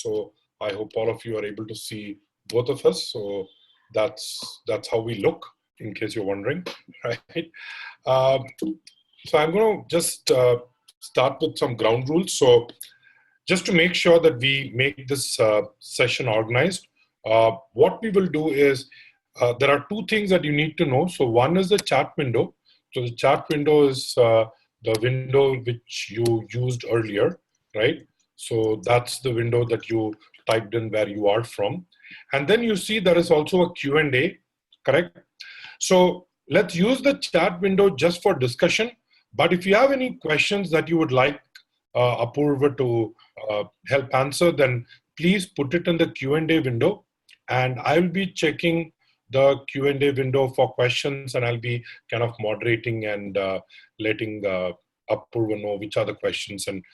So I hope all of you are able to see both of us. So that's how we look, in case you're wondering, right? So I'm going to just start with some ground rules. So just to make sure that we make this session organized, what we will do is there are two things that you need to know. So one is the chat window. So the chat window is the window which you used earlier, right? So that's the window that you typed in where you are from. And then you see there is also a Q&A, correct? So let's use the chat window just for discussion. But if you have any questions that you would like Apurv to help answer, then please put it in the Q&A window. And I'll be checking the Q&A window for questions, and I'll be kind of moderating and letting Apurv know which are the questions and,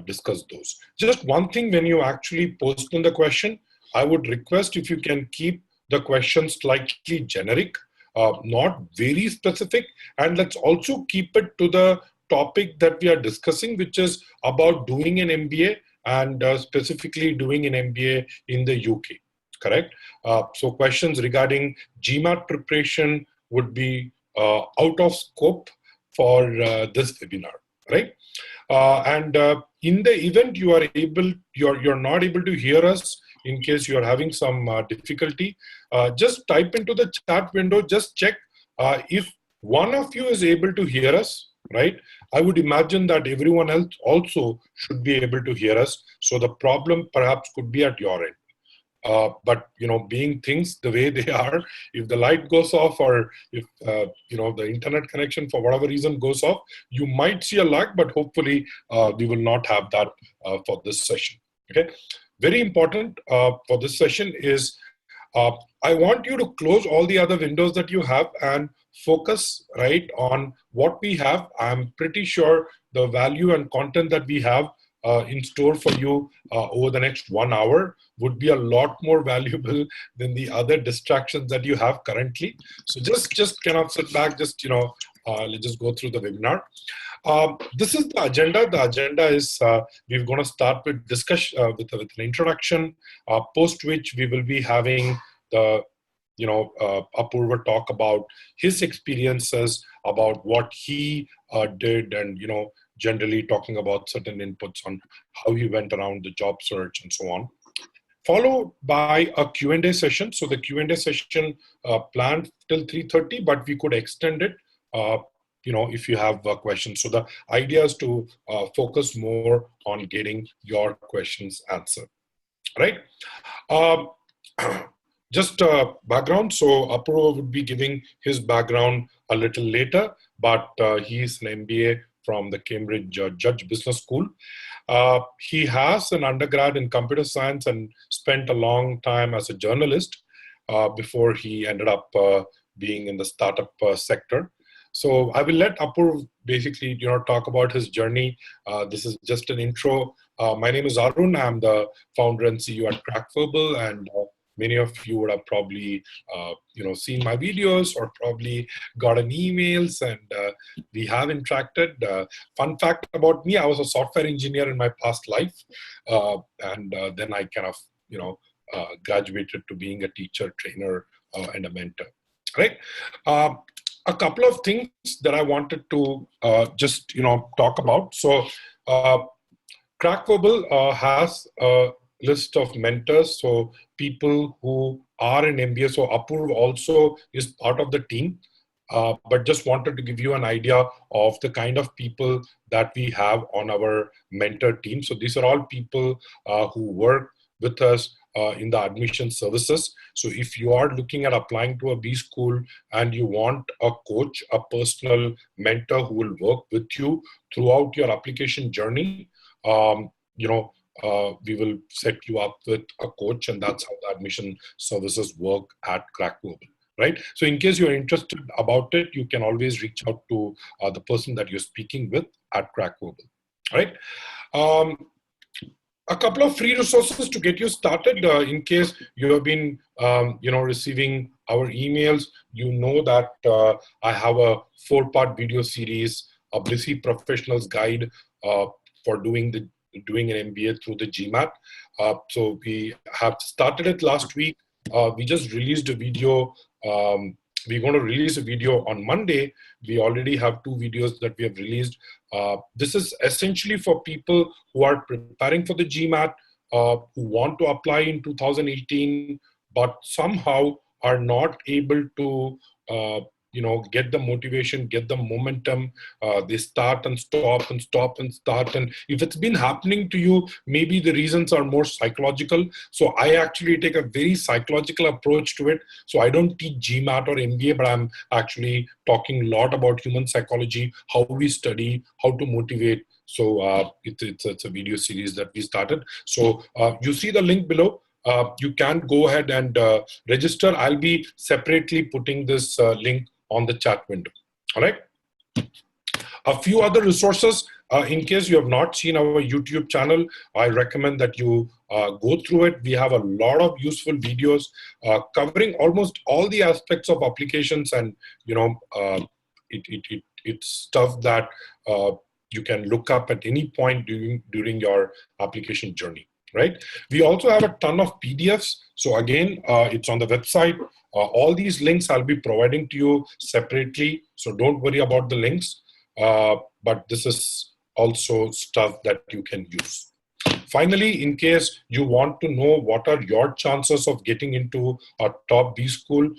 discuss those. Just one thing, when you actually post in the question, I would request if you can keep the question slightly generic, not very specific, and let's also keep it to the topic that we are discussing, which is about doing an MBA and specifically doing an MBA in the UK, correct? So questions regarding GMAT preparation would be out of scope for this webinar, right? And in the event you're not able to hear us, in case you're having some difficulty, just type into the chat window, just check if one of you is able to hear us, right? I would imagine that everyone else also should be able to hear us. So the problem perhaps could be at your end. But being things the way they are, if the light goes off, or if the internet connection for whatever reason goes off, you might see a lag, but hopefully we will not have that for this session. Okay, very important for this session is I want you to close all the other windows that you have and focus right on what we have. I'm pretty sure the value and content that we have in store for you over the next 1 hour would be a lot more valuable than the other distractions that you have currently. So just kind of sit back, let's just go through the webinar. This is the agenda. The agenda is we're going to start with discussion with an introduction, post which we will be having the Apurva talk about his experiences, about what he did, and generally talking about certain inputs on how he went around the job search and so on. Followed by a Q&A session. So the Q&A session planned till 3:30, but we could extend it if you have questions. So the idea is to focus more on getting your questions answered, right? Just background. So Apurv would be giving his background a little later, but he's an MBA from the Cambridge Judge Business School. He has an undergrad in computer science and spent a long time as a journalist before he ended up being in the startup sector. So I will let Apurv basically, talk about his journey. This is just an intro. My name is Arun. I'm the founder and CEO at Crackverbal, and many of you would have probably, seen my videos or probably gotten emails, and we have interacted. Fun fact about me, I was a software engineer in my past life, and then I kind of, graduated to being a teacher, trainer, and a mentor, right? A couple of things that I wanted to just, talk about. So Crackverbal has a list of mentors, so people who are in MBA. So Apurv also is part of the team, but just wanted to give you an idea of the kind of people that we have on our mentor team. So these are all people who work with us in the admission services. So if you are looking at applying to a B school and you want a coach, a personal mentor who will work with you throughout your application journey, we will set you up with a coach, and that's how the admission services work at Crackverbal, right? So in case you're interested about it, you can always reach out to the person that you're speaking with at Crackverbal, right? A couple of free resources to get you started. In case you have been, receiving our emails, you know that I have a 4-part video series, a Busy Professionals Guide for doing the doing an MBA through the GMAT. So we have started it last week. We just released a video. We're going to release a video on Monday. We already have 2 videos that we have released. This is essentially for people who are preparing for the GMAT, who want to apply in 2018, but somehow are not able to get the motivation, get the momentum. They start and stop and stop and start. And if it's been happening to you, maybe the reasons are more psychological. So I actually take a very psychological approach to it. So I don't teach GMAT or MBA, but I'm actually talking a lot about human psychology, how we study, how to motivate. So it's a video series that we started. So you see the link below. You can go ahead and register. I'll be separately putting this link on the chat window. All right. A few other resources. In case you have not seen our YouTube channel, I recommend that you go through it. We have a lot of useful videos covering almost all the aspects of applications, and it's stuff that you can look up at any point during your application journey. Right. We also have a ton of PDFs. So again, it's on the website. All these links I'll be providing to you separately. So don't worry about the links. But this is also stuff that you can use. Finally, in case you want to know what are your chances of getting into a top B school,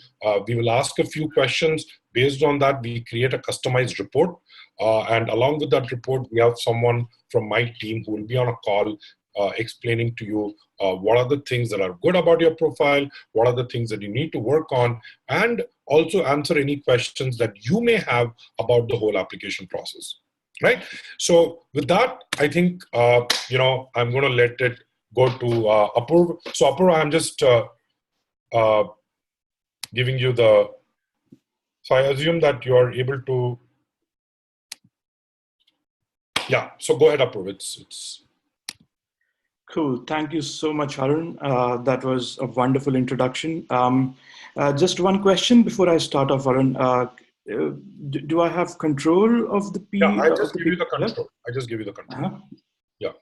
we will ask a few questions. Based on that, we create a customized report. And along with that report, we have someone from my team who will be on a call explaining to you what are the things that are good about your profile, what are the things that you need to work on, and also answer any questions that you may have about the whole application process, right? So with that, I think, I'm going to let it go to Apurv. So Apurv, I'm just giving you so I assume that you are able to, yeah, so go ahead, Apurv. It's Cool. Thank you so much, Arun. That was a wonderful introduction. Just one question before I start off, Arun. Do I have control of the Yeah, I just give you the control. I just give you the control. Yeah.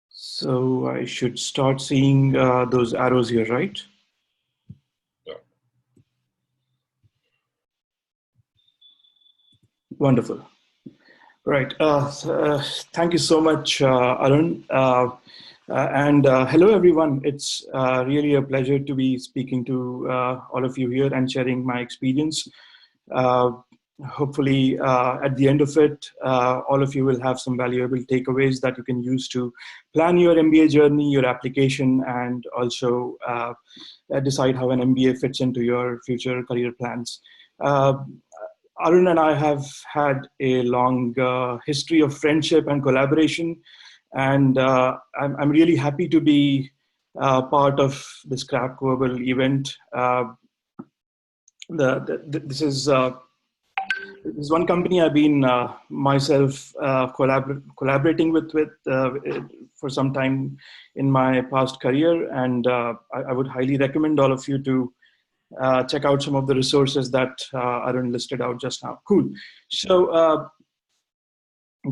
So I should start seeing those arrows here, right? Yeah. Wonderful. Right. Thank you so much, Arun. And hello, everyone. It's really a pleasure to be speaking to all of you here and sharing my experience. Hopefully, at the end of it, all of you will have some valuable takeaways that you can use to plan your MBA journey, your application, and also decide how an MBA fits into your future career plans. Arun and I have had a long history of friendship and collaboration, and I'm really happy to be part of this Crack Global event. This is one company I've been myself collaborating with for some time in my past career, and I would highly recommend all of you to check out some of the resources that Arun listed out just now. Cool. So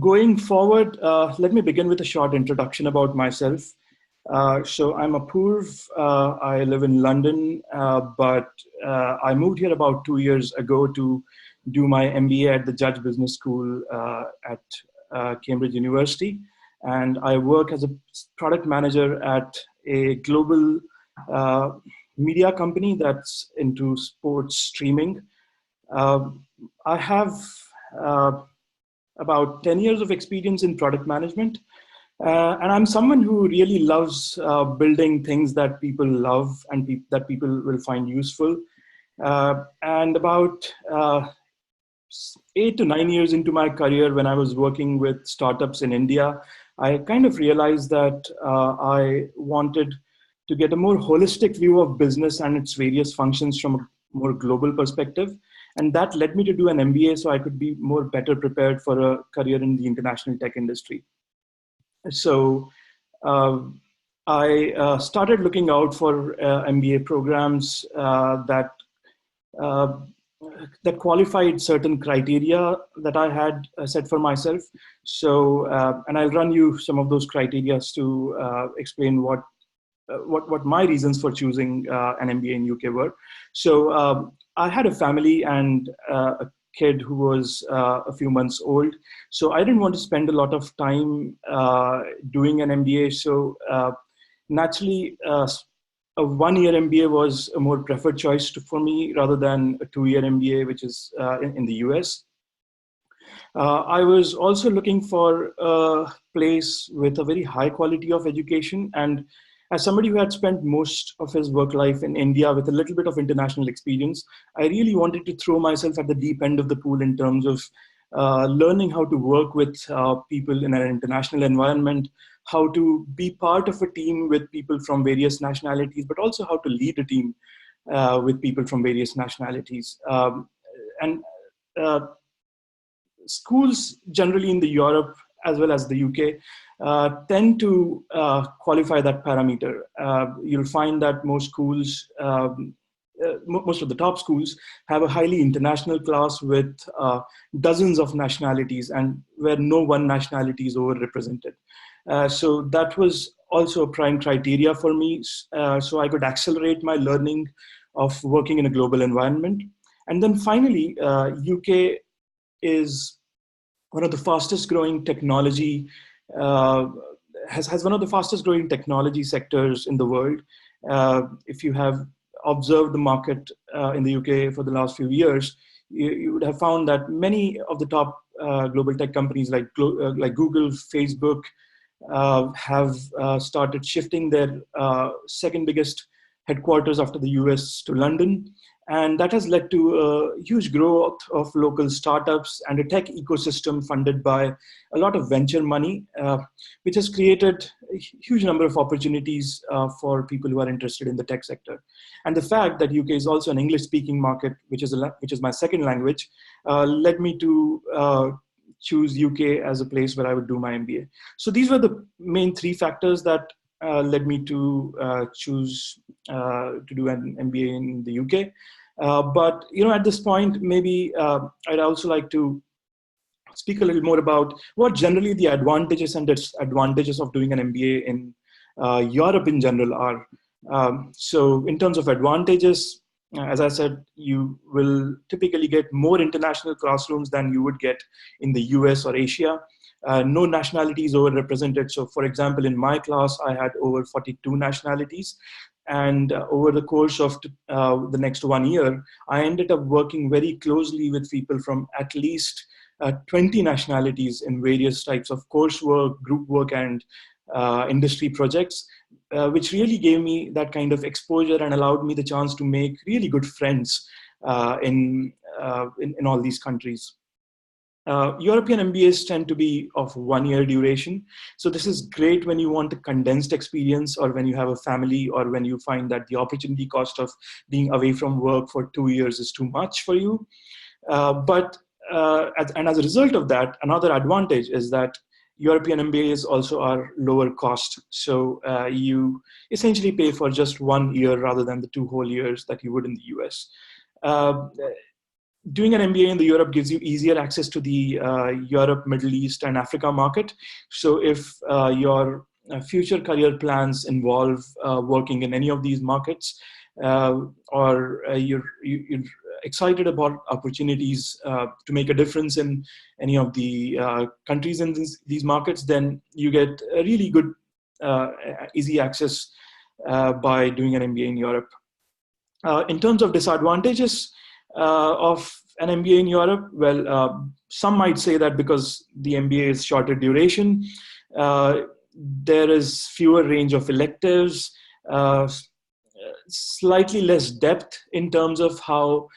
going forward, let me begin with a short introduction about myself. So I'm Apurv. I live in London, but I moved here about 2 years ago to do my MBA at the Judge Business School at Cambridge University. And I work as a product manager at a global media company that's into sports streaming. I have about 10 years of experience in product management. And I'm someone who really loves building things that people love and that people will find useful. And about 8 to 9 years into my career, when I was working with startups in India, I kind of realized that I wanted to get a more holistic view of business and its various functions from a more global perspective. And that led me to do an MBA so I could be better prepared for a career in the international tech industry. So I started looking out for MBA programs that that qualified certain criteria that I had set for myself. So, and I'll run you some of those criteria to explain what my reasons for choosing an MBA in UK were. So I had a family and a kid who was a few months old. So I didn't want to spend a lot of time doing an MBA. So naturally, a one-year MBA was a more preferred choice for me rather than a two-year MBA, which is in the US. I was also looking for a place with a very high quality of education. And as somebody who had spent most of his work life in India with a little bit of international experience, I really wanted to throw myself at the deep end of the pool in terms of learning how to work with people in an international environment, how to be part of a team with people from various nationalities, but also how to lead a team with people from various nationalities. And schools generally in the Europe as well as the UK tend to qualify that parameter. You'll find that most schools, most of the top schools have a highly international class with dozens of nationalities and where no one nationality is overrepresented. So that was also a prime criteria for me. So I could accelerate my learning of working in a global environment. And then finally, UK is one of the fastest growing technology, has one of the fastest growing technology sectors in the world. If you have observed the market in the UK for the last few years, you would have found that many of the top global tech companies like Google, Facebook, have started shifting their second biggest headquarters after the US to London. And that has led to a huge growth of local startups and a tech ecosystem funded by a lot of venture money, which has created a huge number of opportunities for people who are interested in the tech sector. And the fact that UK is also an English-speaking market, which is my second language, led me to choose UK as a place where I would do my MBA. So these were the main three factors that led me to choose to do an MBA in the UK. But at this point, maybe I'd also like to speak a little more about what generally the advantages and disadvantages of doing an MBA in Europe in general are. So in terms of advantages, as I said, you will typically get more international classrooms than you would get in the US or Asia. No nationality is overrepresented. So for example, in my class, I had over 42 nationalities. And over the course of the next 1 year, I ended up working very closely with people from at least 20 nationalities in various types of coursework, group work, and industry projects, which really gave me that kind of exposure and allowed me the chance to make really good friends in all these countries. European MBAs tend to be of 1 year duration. So this is great when you want a condensed experience, or when you have a family, or when you find that the opportunity cost of being away from work for 2 years is too much for you. And as a result of that, another advantage is that European MBAs also are lower cost. So you essentially pay for just 1 year rather than the 2 whole years that you would in the US. Doing an MBA in the Europe gives you easier access to the Europe, Middle East, and Africa market. So if your future career plans involve working in any of these markets, or you're excited about opportunities to make a difference in any of the countries in these markets, then you get a really good, easy access by doing an MBA in Europe. In terms of disadvantages of an MBA in Europe, well, some might say that because the MBA is shorter duration, there is fewer range of electives, slightly less depth in terms of how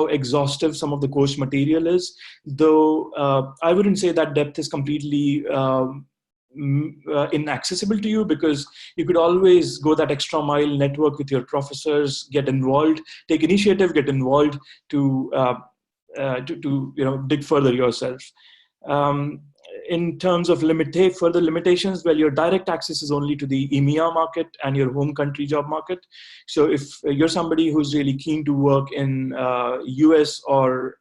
exhaustive some of the course material is. Though I wouldn't say that depth is completely inaccessible to you, because you could always go that extra mile, network with your professors, get involved, take initiative, get involved to dig further yourself. in terms of further limitations, well, your direct access is only to the EMEA market and your home country job market. So if you're somebody who's really keen to work in US or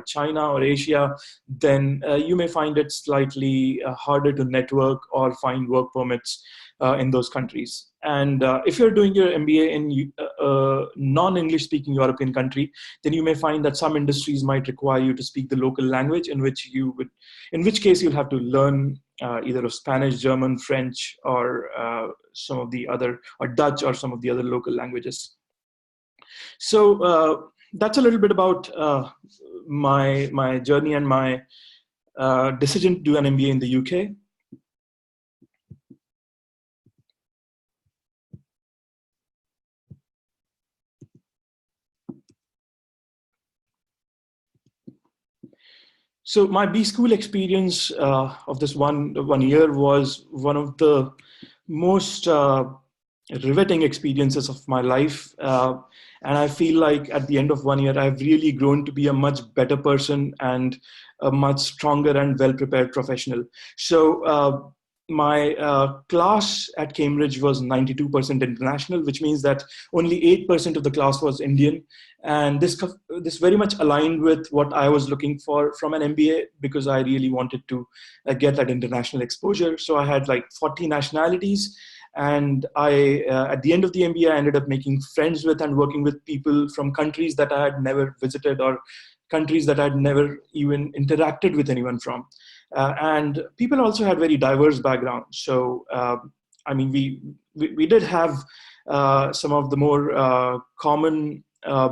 China or Asia, then you may find it slightly harder to network or find work permits in those countries. And if you're doing your MBA in a non-English speaking European country, then you may find that some industries might require you to speak the local language, in which case you'll have to learn either of Spanish, German, French, or some of the other, or Dutch, or some of the other local languages. So that's a little bit about my journey and my decision to do an MBA in the UK. So my B school experience of this one year was one of the most riveting experiences of my life. And I feel like at the end of 1 year, I've really grown to be a much better person and a much stronger and well-prepared professional. So my class at Cambridge was 92% international, which means that only 8% of the class was Indian. And this very much aligned with what I was looking for from an MBA, because I really wanted to get that international exposure. So I had like 40 nationalities. And I, at the end of the MBA, I ended up making friends with and working with people from countries that I had never visited, or countries that I'd never even interacted with anyone from. And people also had very diverse backgrounds. So, I mean, we did have some of the more common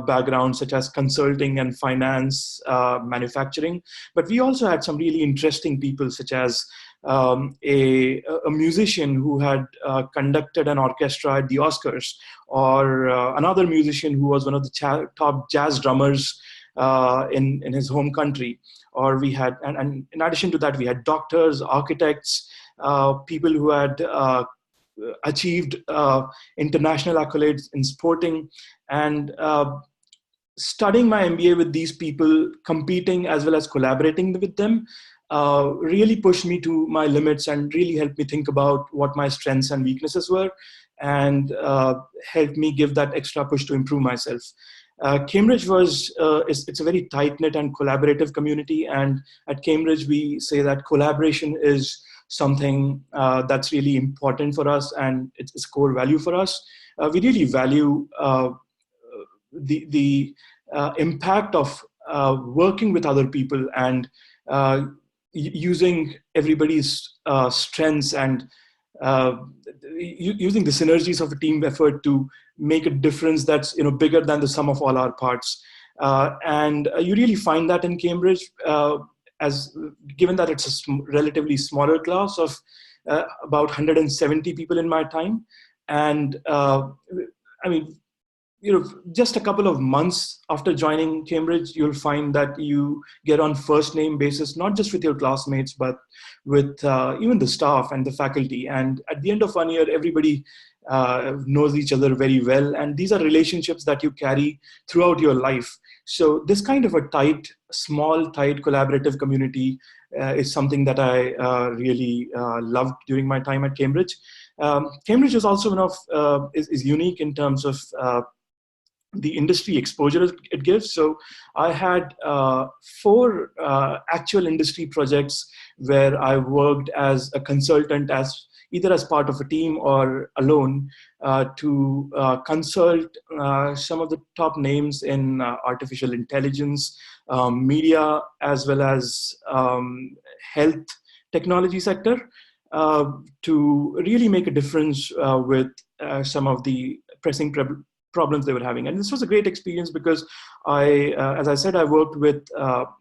backgrounds, such as consulting and finance, manufacturing. But we also had some really interesting people, such as a musician who had conducted an orchestra at the Oscars, or another musician who was one of the top jazz drummers in his home country. Or we had, and in addition to that, we had doctors, architects, people who had achieved international accolades in sporting. And studying my MBA with these people, competing as well as collaborating with them, really pushed me to my limits and really helped me think about what my strengths and weaknesses were, and helped me give that extra push to improve myself. Cambridge it's a very tight-knit and collaborative community. And at Cambridge, we say that collaboration is something that's really important for us, and it's a core value for us. We really value the impact of working with other people and using everybody's strengths and using the synergies of a team effort to make a difference that's bigger than the sum of all our parts. And you really find that in Cambridge, as given that it's a relatively smaller class of about 170 people in my time. And I mean, just a couple of months after joining Cambridge, you'll find that you get on first name basis, not just with your classmates, but with even the staff and the faculty. And at the end of 1 year, everybody knows each other very well. And these are relationships that you carry throughout your life. So this kind of a small, tight, collaborative community is something that I really loved during my time at Cambridge. Cambridge is also is unique in terms of the industry exposure it gives. So I had 4 actual industry projects where I worked as a consultant, either as part of a team or alone, to consult some of the top names in artificial intelligence, media, as well as health technology sector, to really make a difference with some of the pressing problems they were having. And this was a great experience because as I said, I worked with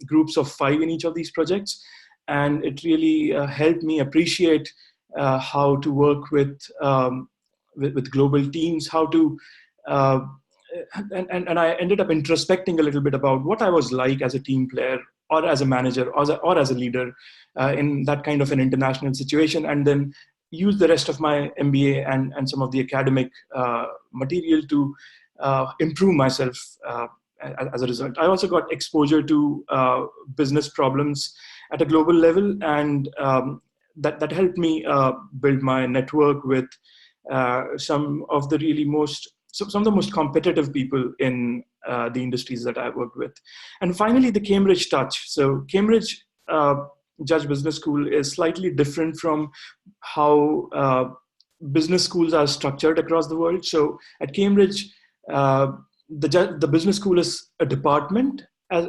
groups of 5 in each of these projects. And it really helped me appreciate how to work with global teams, how to, and I ended up introspecting a little bit about what I was like as a team player, or as a manager, or as a leader in that kind of an international situation, and then use the rest of my MBA and some of the academic material to improve myself as a result. I also got exposure to business problems at a global level, and that helped me build my network with some of the most competitive people in the industries that I worked with. And finally, the Cambridge touch. So Cambridge Judge Business School is slightly different from how business schools are structured across the world. So at Cambridge, the business school is a department,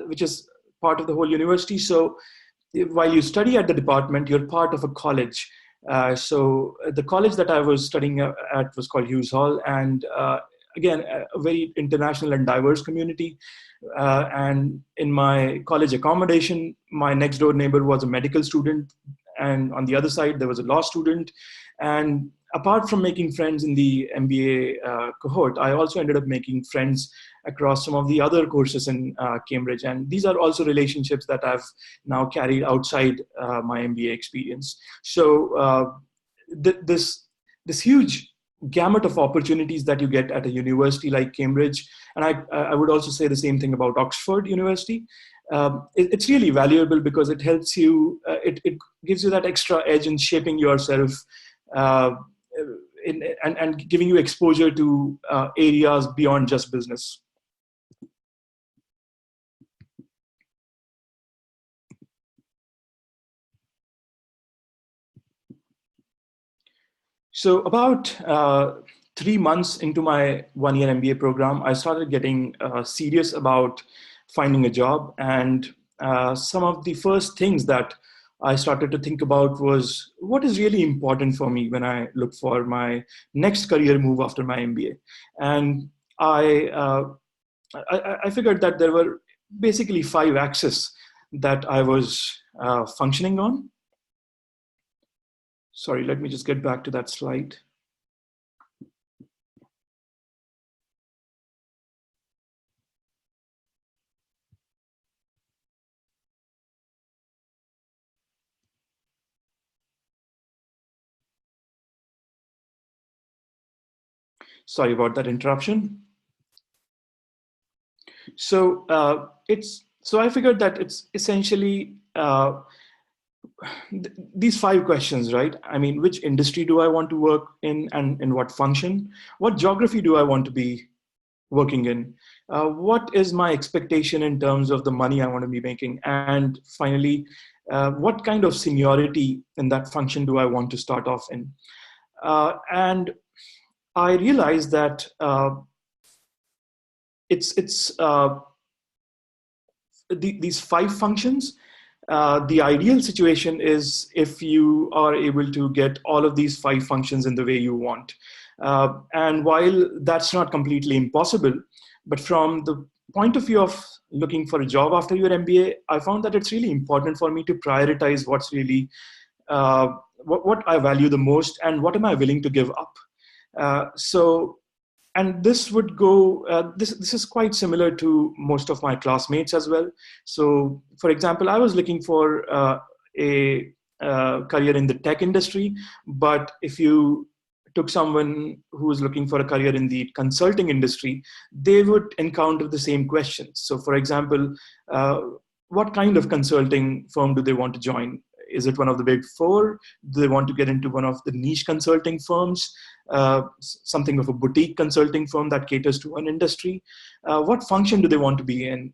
which is part of the whole university. So while you study at the department, you're part of a college. So the college that I was studying at was called Hughes Hall, and again, a very international and diverse community. And in my college accommodation, my next door neighbor was a medical student, and on the other side there was a law student. And apart from making friends in the MBA cohort, I also ended up making friends across some of the other courses in Cambridge. And these are also relationships that I've now carried outside my MBA experience. So this huge gamut of opportunities that you get at a university like Cambridge, and I would also say the same thing about Oxford University. It's really valuable because it helps you, it gives you that extra edge in shaping yourself and giving you exposure to areas beyond just business. So about 3 months into my one-year MBA program, I started getting serious about finding a job. And some of the first things that I started to think about was what is really important for me when I look for my next career move after my MBA. And I figured that there were basically 5 axes that I was functioning on. Sorry, let me just get back to that slide. Sorry about that interruption. So I figured that it's essentially these 5 questions, right? I mean, which industry do I want to work in, and in what function? What geography do I want to be working in? What is my expectation in terms of the money I want to be making? And finally, what kind of seniority in that function do I want to start off in? And I realized that these 5 functions. The ideal situation is if you are able to get all of these 5 functions in the way you want. And while that's not completely impossible, but from the point of view of looking for a job after your MBA, I found that it's really important for me to prioritize what's really, what I value the most and what am I willing to give up. And this would go, this is quite similar to most of my classmates as well. So for example, I was looking for a career in the tech industry, but if you took someone who was looking for a career in the consulting industry, they would encounter the same questions. So for example, what kind of consulting firm do they want to join? Is it one of the big 4? Do they want to get into one of the niche consulting firms, something of a boutique consulting firm that caters to an industry? What function do they want to be in?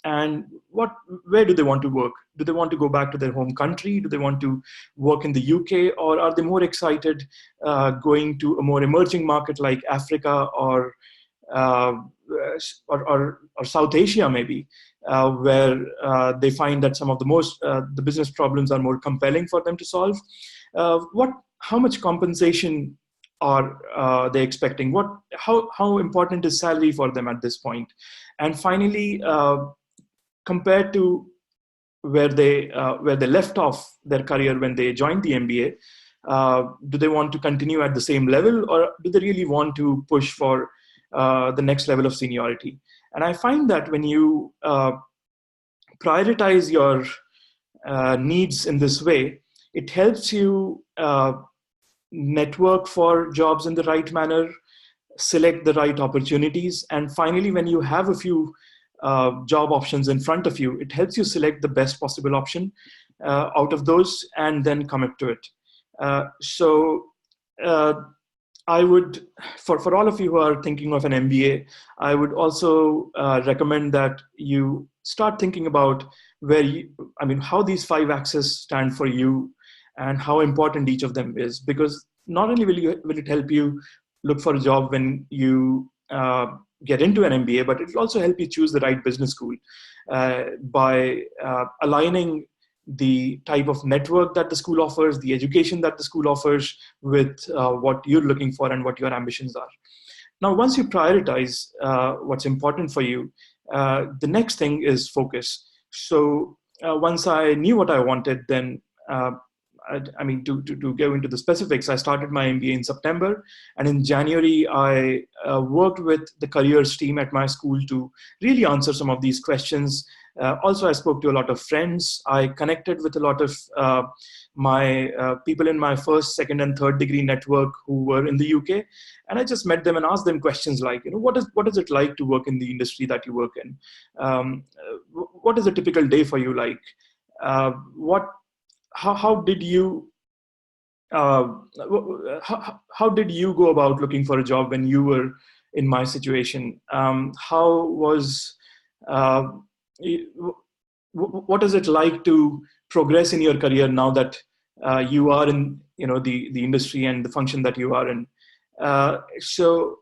And where do they want to work? Do they want to go back to their home country? Do they want to work in the UK? Or are they more excited going to a more emerging market like Africa or South Asia maybe, where they find that some of the business problems are more compelling for them to solve? How much compensation are they expecting? How important is salary for them at this point? And finally, compared to where they left off their career when they joined the MBA, do they want to continue at the same level, or do they really want to push for the next level of seniority? And I find that when you prioritize your needs in this way, it helps you network for jobs in the right manner, select the right opportunities, and finally, when you have a few job options in front of you, it helps you select the best possible option. out of those and then commit to it. So I would, for all of you who are thinking of an MBA, I would also recommend that you start thinking about how these 5 axes stand for you and how important each of them is. Because not only will it help you look for a job when you get into an MBA, but it will also help you choose the right business school by aligning the type of network that the school offers, the education that the school offers with what you're looking for and what your ambitions are. Now, once you prioritize what's important for you, the next thing is focus. So once I knew what I wanted, then to go into the specifics, I started my MBA in September, and in January, I worked with the careers team at my school to really answer some of these questions. Also, I spoke to a lot of friends. I connected with a lot of my people in my first, second, and third degree network who were in the UK, and I just met them and asked them questions like, what is it like to work in the industry that you work in? What is a typical day for you like? How did you how did you go about looking for a job when you were in my situation? What is it like to progress in your career now that you are in the industry and the function that you are in? So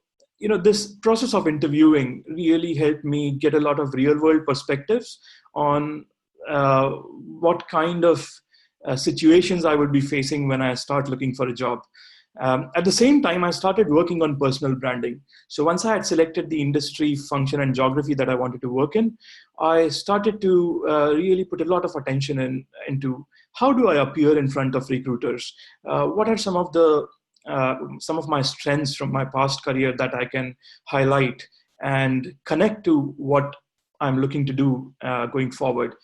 this process of interviewing really helped me get a lot of real world perspectives on what kind of situations I would be facing when I start looking for a job. At the same time, I started working on personal branding. So once I had selected the industry, function, and geography that I wanted to work in, I started to really put a lot of attention into how do I appear in front of recruiters? What are some of my strengths from my past career that I can highlight and connect to what I'm looking to do going forward?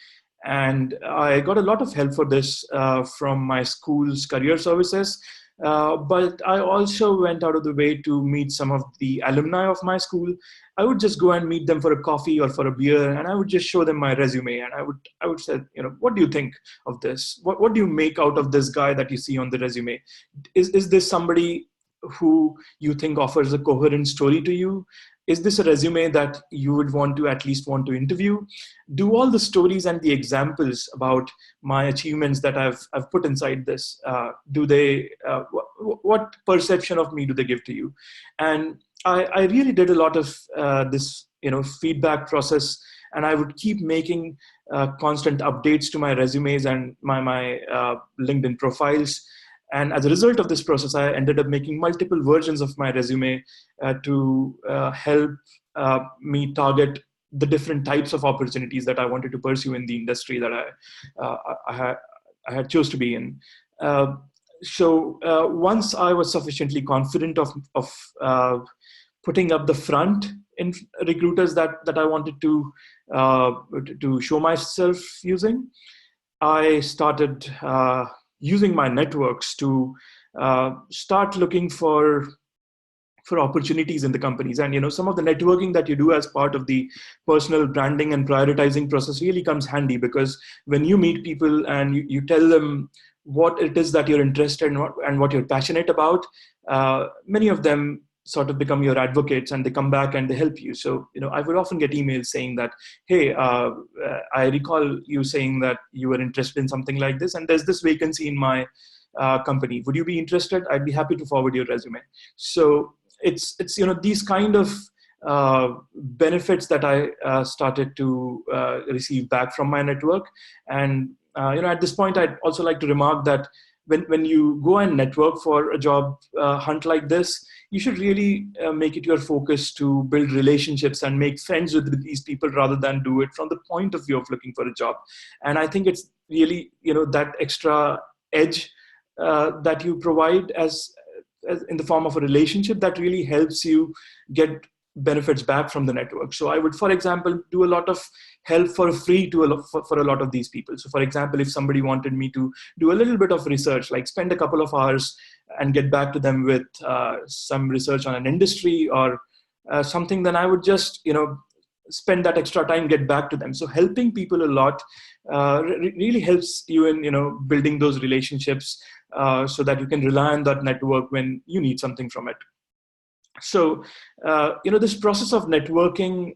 And I got a lot of help for this from my school's career services. But I also went out of the way to meet some of the alumni of my school. I would just go and meet them for a coffee or for a beer, and I would just show them my resume. And I would say, what do you think of this? What do you make out of this guy that you see on the resume? Is this somebody who you think offers a coherent story to you? Is this a resume that you would at least want to interview? Do all the stories and the examples about my achievements that I've put inside this, what perception of me do they give to you? And I really did a lot of this, feedback process, and I would keep making constant updates to my resumes and my LinkedIn profiles. And as a result of this process, I ended up making multiple versions of my resume to help me target the different types of opportunities that I wanted to pursue in the industry that I had chose to be in. So once I was sufficiently confident of putting up the front in recruiters that I wanted to show myself using, I started using my networks to start looking for opportunities in the companies. And some of the networking that you do as part of the personal branding and prioritizing process really comes handy, because when you meet people and you tell them what it is that you're interested in and what you're passionate about, many of them sort of become your advocates, and they come back and they help you. So, I would often get emails saying that, hey, I recall you saying that you were interested in something like this, and there's this vacancy in my company. Would you be interested? I'd be happy to forward your resume. So it's these kind of benefits that I started to receive back from my network. And, at this point, I'd also like to remark that when you go and network for a job hunt like this, you should really make it your focus to build relationships and make friends with these people rather than do it from the point of view of looking for a job. And I think it's really, that extra edge that you provide as in the form of a relationship that really helps you get benefits back from the network. So I would, for example, do a lot of help for free for a lot of these people. So for example, if somebody wanted me to do a little bit of research, like spend a couple of hours and get back to them with some research on an industry or something, then I would just, spend that extra time, get back to them. So helping people a lot really helps you in, building those relationships so that you can rely on that network when you need something from it. So, this process of networking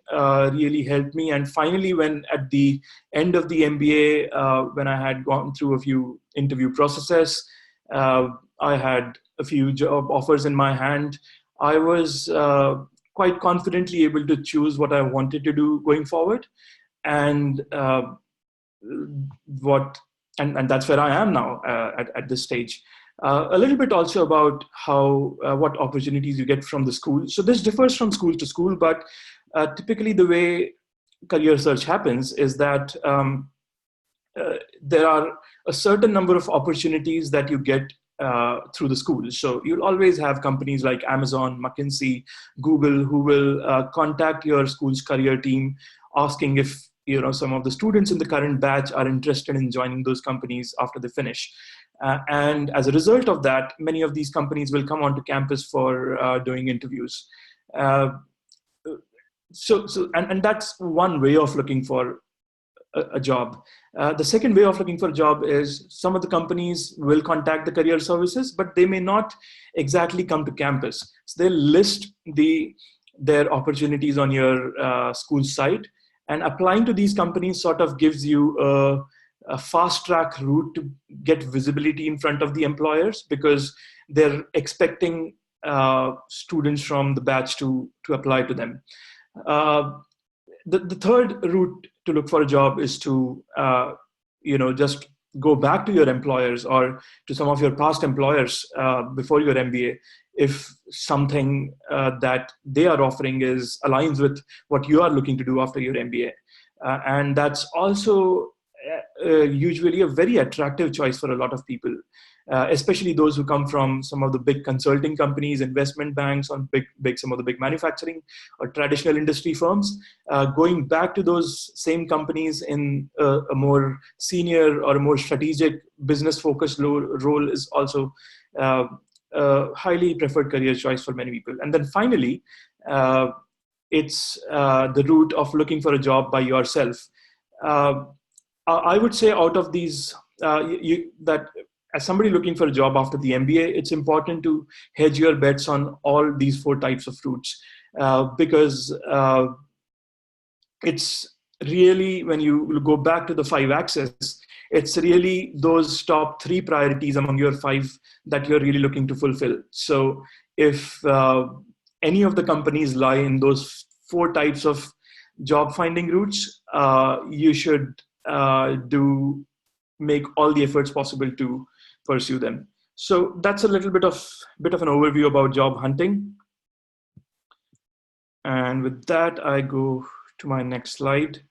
really helped me. And finally, when at the end of the MBA, when I had gone through a few interview processes, I had a few job offers in my hand. I was quite confidently able to choose what I wanted to do going forward, and and that's where I am now at this stage. A little bit also about how what opportunities you get from the school. So this differs from school to school, but typically the way career search happens is that there are a certain number of opportunities that you get through the school. So you'll always have companies like Amazon, McKinsey, Google, who will contact your school's career team asking if some of the students in the current batch are interested in joining those companies after they finish. And as a result of that, many of these companies will come onto campus for doing interviews. And that's one way of looking for a job. The second way of looking for a job is some of the companies will contact the career services, but they may not exactly come to campus. So they'll list their opportunities on your school site, and applying to these companies sort of gives you a fast track route to get visibility in front of the employers, because they're expecting students from the batch to apply to them. The third route to look for a job is to just go back to your employers or to some of your past employers before your MBA if something that they are offering aligns with what you are looking to do after your MBA. And that's also usually a very attractive choice for a lot of people, especially those who come from some of the big consulting companies, investment banks, or some of the big manufacturing or traditional industry firms. Going back to those same companies in a more senior or a more strategic business-focused role is also a highly preferred career choice for many people. And then finally, it's the route of looking for a job by yourself. I would say out of these, that as somebody looking for a job after the MBA, it's important to hedge your bets on all these 4 types of routes, because it's really, when you go back to the 5 axes, it's really those top 3 priorities among your 5 that you're really looking to fulfill. So if any of the companies lie in those 4 types of job finding routes, you should make all the efforts possible to pursue them. So that's a little bit of an overview about job hunting. And with that, I go to my next slide.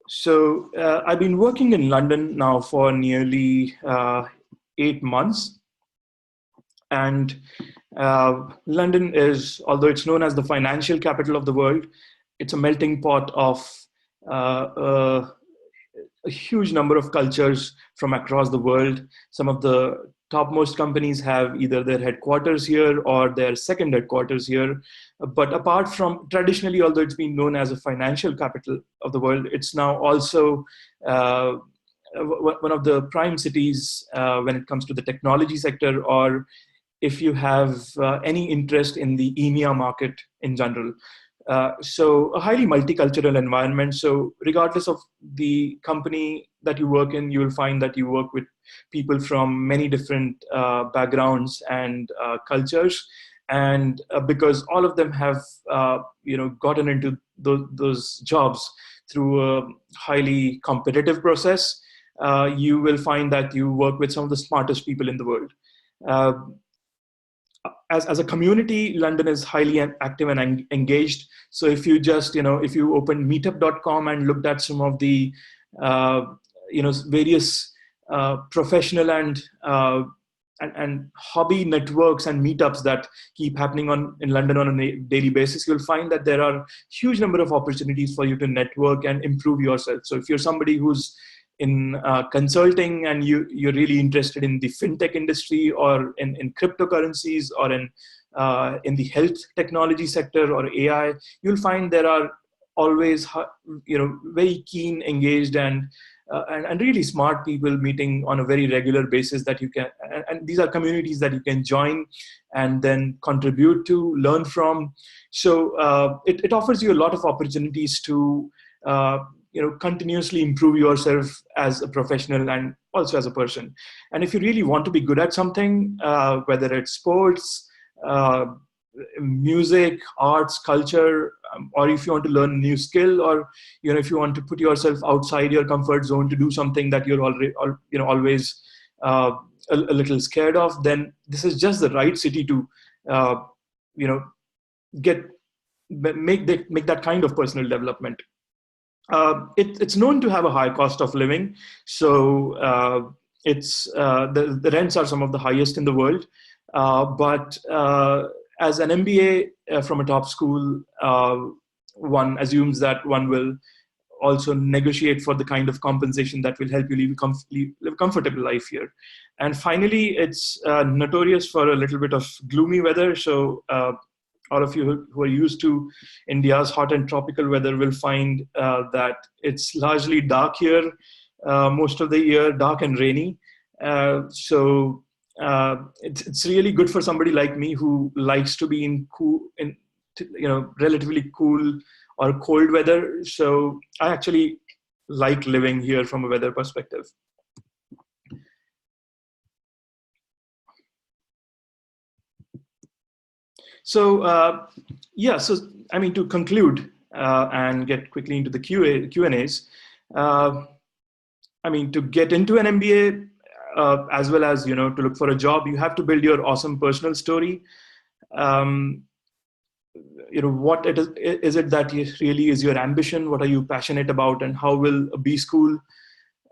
So I've been working in London now for nearly 8 months. And London is, although it's known as the financial capital of the world, it's a melting pot of a huge number of cultures from across the world. Some of the topmost companies have either their headquarters here or their second headquarters here. But apart from traditionally, although it's been known as a financial capital of the world, it's now also one of the prime cities when it comes to the technology sector, or if you have any interest in the EMEA market in general. So a highly multicultural environment. So regardless of the company that you work in, you will find that you work with people from many different backgrounds and cultures. And because all of them have gotten into those jobs through a highly competitive process, you will find that you work with some of the smartest people in the world. As a community, London is highly active and engaged. So if you just, if you open meetup.com and looked at some of the, various professional and hobby networks and meetups that keep happening in London on a daily basis, you'll find that there are huge number of opportunities for you to network and improve yourself. So if you're somebody who's in consulting and you're really interested in the fintech industry or in cryptocurrencies or in in the health technology sector or AI, you'll find there are always, very keen, engaged, and really smart people meeting on a very regular basis that you can, and these are communities that you can join and then contribute to, learn from. So it offers you a lot of opportunities to continuously improve yourself as a professional and also as a person. And if you really want to be good at something, whether it's sports, music, arts, culture, or if you want to learn a new skill, or if you want to put yourself outside your comfort zone to do something that you're already always a little scared of, then this is just the right city to make that kind of personal development. It's known to have a high cost of living, so it's the rents are some of the highest in the world. But as an MBA from a top school, one assumes that one will also negotiate for the kind of compensation that will help you live a comfortable life here. And finally, it's notorious for a little bit of gloomy weather. So all of you who are used to India's hot and tropical weather will find that it's largely dark here most of the year, dark and rainy. So it's really good for somebody like me who likes to be in relatively cool or cold weather. So I actually like living here from a weather perspective. So so I mean, to conclude and get quickly into the Q&As, I mean, to get into an MBA, as well as to look for a job, you have to build your awesome personal story. What is it that really is your ambition? What are you passionate about? And how will a B school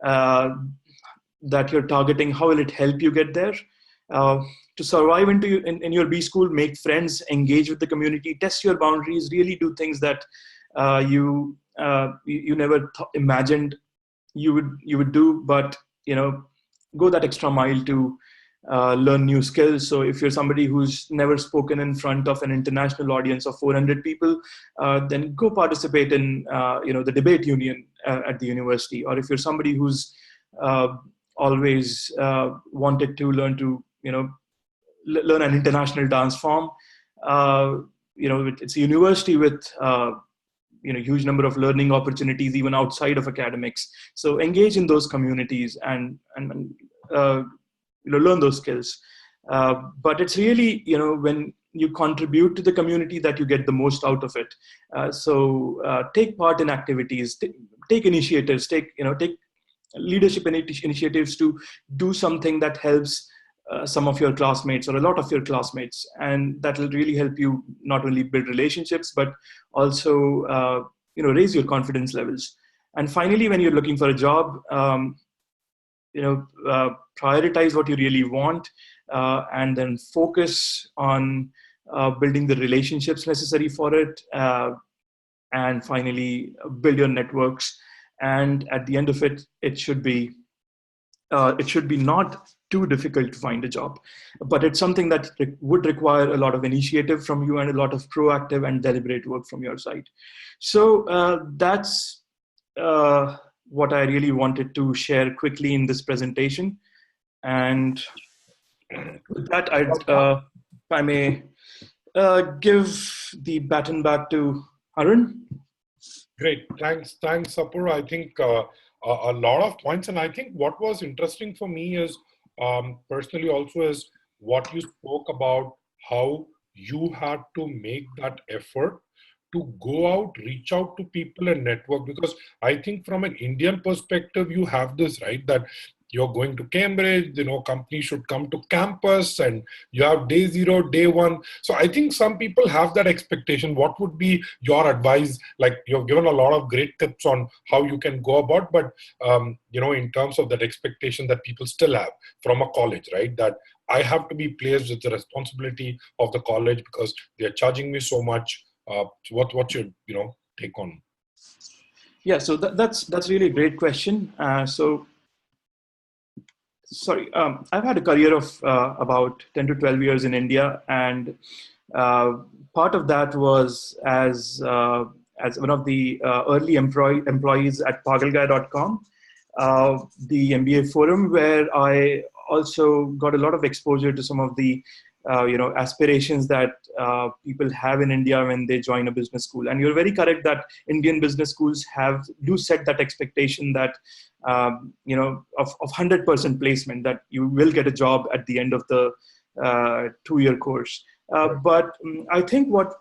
that you're targeting, how will it help you get there? To survive in your B school, make friends, engage with the community, test your boundaries, really do things that you never imagined you would do, but go that extra mile to learn new skills. So if you're somebody who's never spoken in front of an international audience of 400 people, then go participate in the debate union at the university. Or if you're somebody who's always wanted to learn to learn an international dance form, it's a university with huge number of learning opportunities even outside of academics. So engage in those communities and learn those skills. But it's really when you contribute to the community that you get the most out of it. So take part in activities, take initiatives, take leadership initiatives to do something that helps some of your classmates or a lot of your classmates, and that will really help you not only build relationships but also raise your confidence levels. And finally, when you're looking for a job, prioritize what you really want, and then focus on building the relationships necessary for it, and finally build your networks. And at the end of it, it should be not too difficult to find a job, but it's something that would require a lot of initiative from you and a lot of proactive and deliberate work from your side. So that's what I really wanted to share quickly in this presentation. And with that, if I may give the baton back to Arun. Great, thanks, Apurv. I think a lot of points, and I think what was interesting for me is personally also is what you spoke about, how you had to make that effort to go out, reach out to people and network. Because I think from an Indian perspective, you have this, right, that you're going to Cambridge, companies should come to campus and you have day zero, day one. So I think some people have that expectation. What would be your advice? Like, you've given a lot of great tips on how you can go about, but in terms of that expectation that people still have from a college, right? That I have to be placed with the responsibility of the college because they're charging me so much. What's your take on? Yeah, so that's really a great question. So Sorry, I've had a career of about 10 to 12 years in India, and uh, part of that was as one of the early employees at pagalguy.com, the MBA forum, where I also got a lot of exposure to some of the aspirations that people have in India when they join a business school. And you're very correct that Indian business schools do set that expectation that of 100% placement, that you will get a job at the end of the 2-year course. But I think what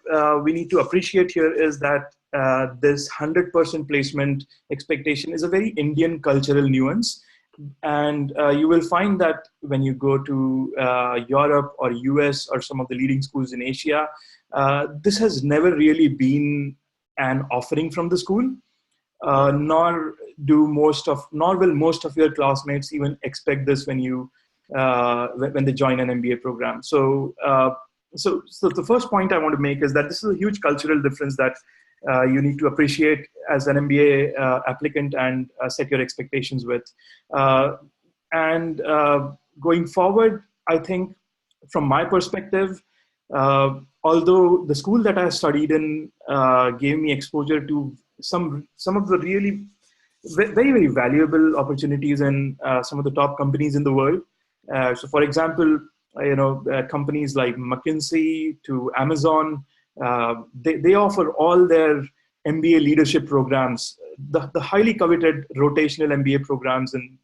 we need to appreciate here is that this 100% placement expectation is a very Indian cultural nuance. And you will find that when you go to Europe or US or some of the leading schools in Asia, this has never really been an offering from the school. Nor will most of your classmates even expect this when they join an MBA program. So the first point I want to make is that this is a huge cultural difference that you need to appreciate as an MBA applicant and set your expectations with. And going forward, I think from my perspective, although the school that I studied in gave me exposure to some of the really very, very valuable opportunities in some of the top companies in the world. So for example, companies like McKinsey to Amazon, they offer all their MBA leadership programs, the highly coveted rotational MBA programs, and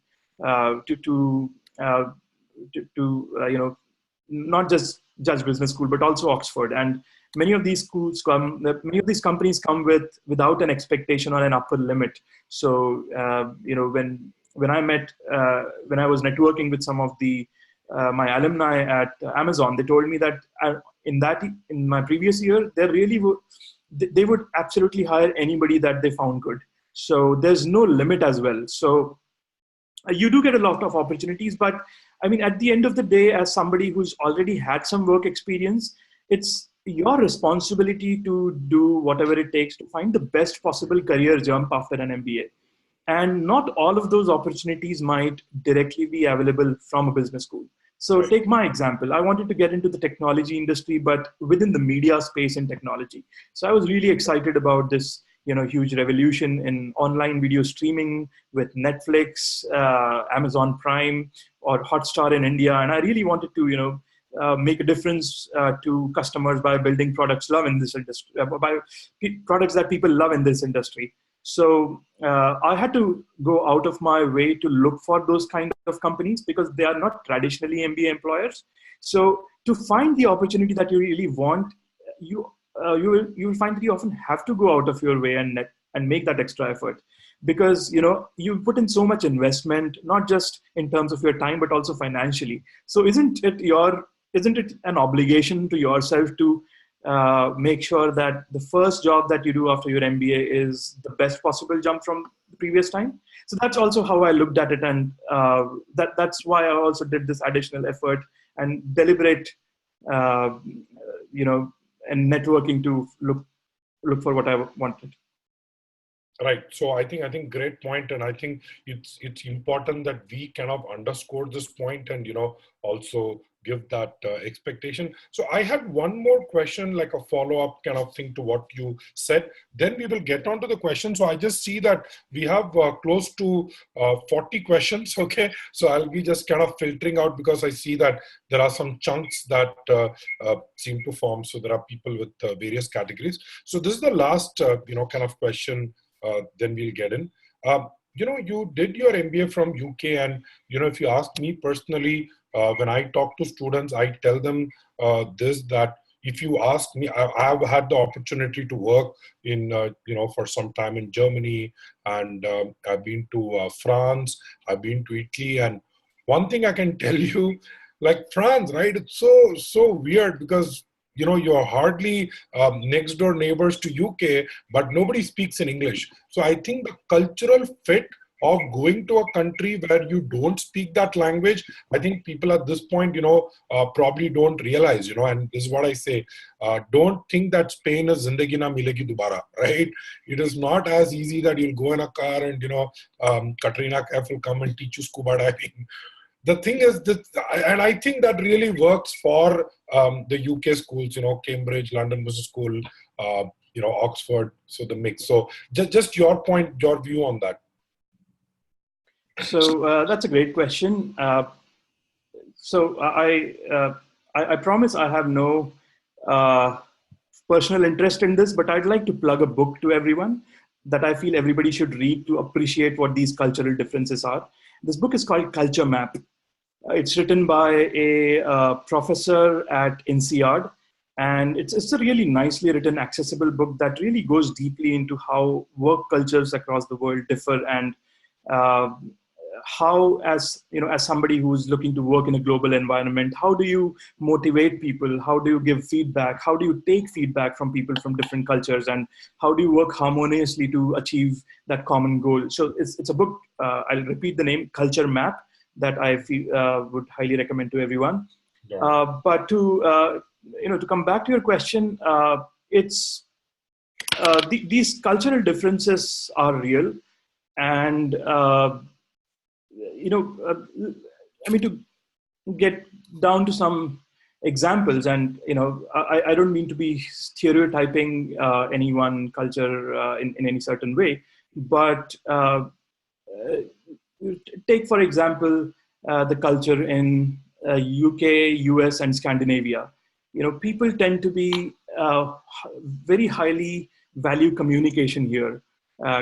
not just Judge Business School, but also Oxford. And many of these companies come without an expectation or an upper limit. So when I was networking with some of my alumni at Amazon, they told me that in my previous year, they would absolutely hire anybody that they found good. So there's no limit as well. So you do get a lot of opportunities, but I mean, at the end of the day, as somebody who's already had some work experience, it's your responsibility to do whatever it takes to find the best possible career jump after an MBA. And not all of those opportunities might directly be available from a business school. So take my example. I wanted to get into the technology industry, but within the media space in technology. So I was really excited about this, huge revolution in online video streaming with Netflix, Amazon Prime, or Hotstar in India. And I really wanted to, make a difference to customers by building products in this industry, by products that people love in this industry. So I had to go out of my way to look for those kind of companies because they are not traditionally MBA employers. So to find the opportunity that you really want, you will find that you often have to go out of your way and make that extra effort, because you put in so much investment, not just in terms of your time but also financially. So isn't it an obligation to yourself to make sure that the first job that you do after your MBA is the best possible jump from the previous time? So that's also how I looked at it, and that's why I also did this additional effort and deliberate, and networking to look for what I wanted. Right. So I think great point, and I think it's important that we kind of underscore this point and also give that expectation. So I had one more question, like a follow-up kind of thing to what you said. Then we will get on to the question. So I just see that we have close to 40 questions. Okay. So I'll be just kind of filtering out because I see that there are some chunks that seem to form. So there are people with various categories. So this is the last kind of question. Then we'll get in. You did your MBA from UK, and if you ask me personally, when I talk to students, I tell them that if you ask me, I've had the opportunity to work in for some time in Germany, and I've been to France, I've been to Italy, and one thing I can tell you, like France, right? It's so weird because you're hardly next door neighbors to UK, but nobody speaks in English. So I think the cultural fit of going to a country where you don't speak that language, I think people at this point, probably don't realize, and this is what I say, don't think that Spain is Zindagi na milegi dubara, right? It is not as easy that you'll go in a car and, Katrina Kaif will come and teach you scuba diving. the thing is that, and I think that really works for the UK schools, Cambridge, London Business School, Oxford, so the mix. So just your point, your view on that. So that's a great question. So I promise I have no personal interest in this, but I'd like to plug a book to everyone that I feel everybody should read to appreciate what these cultural differences are. This book is called Culture Map. It's written by a professor at INSEAD, and it's a really nicely written, accessible book that really goes deeply into how work cultures across the world differ, and how, as somebody who's looking to work in a global environment, how do you motivate people? How do you give feedback? How do you take feedback from people from different cultures? And how do you work harmoniously to achieve that common goal? So it's a book, I'll repeat the name, Culture Map, that I feel, would highly recommend to everyone. Yeah. But to come back to your question, these cultural differences are real. And to get down to some examples, and I don't mean to be stereotyping any one culture in any certain way, but take for example the culture in UK, US, and Scandinavia. People tend to be very highly value communication here.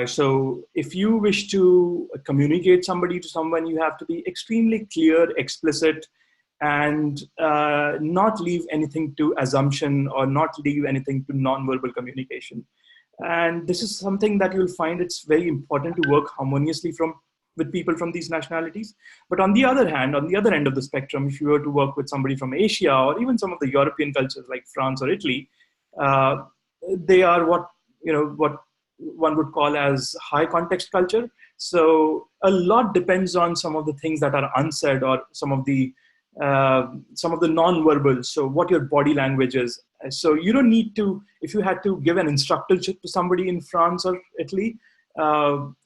So if you wish to communicate somebody to someone, you have to be extremely clear, explicit, and not leave anything to assumption, or not leave anything to non-verbal communication. And this is something that you'll find it's very important to work harmoniously with people from these nationalities. But on the other hand, on the other end of the spectrum, if you were to work with somebody from Asia, or even some of the European cultures like France or Italy, they are what one would call as high context culture. So a lot depends on some of the things that are unsaid, or some of the non-verbal. So what your body language is. So you don't need to, if you had to give an instructorship to somebody in France or Italy,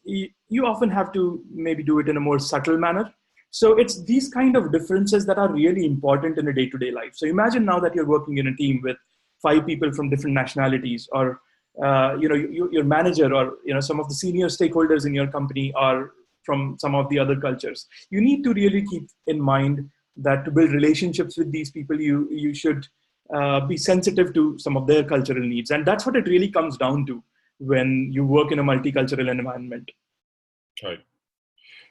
you often have to maybe do it in a more subtle manner. So it's these kind of differences that are really important in a day-to-day life. So imagine now that you're working in a team with 5 people from different nationalities, or your manager, or some of the senior stakeholders in your company are from some of the other cultures. You need to really keep in mind that to build relationships with these people, you should be sensitive to some of their cultural needs. And that's what it really comes down to when you work in a multicultural environment. Right.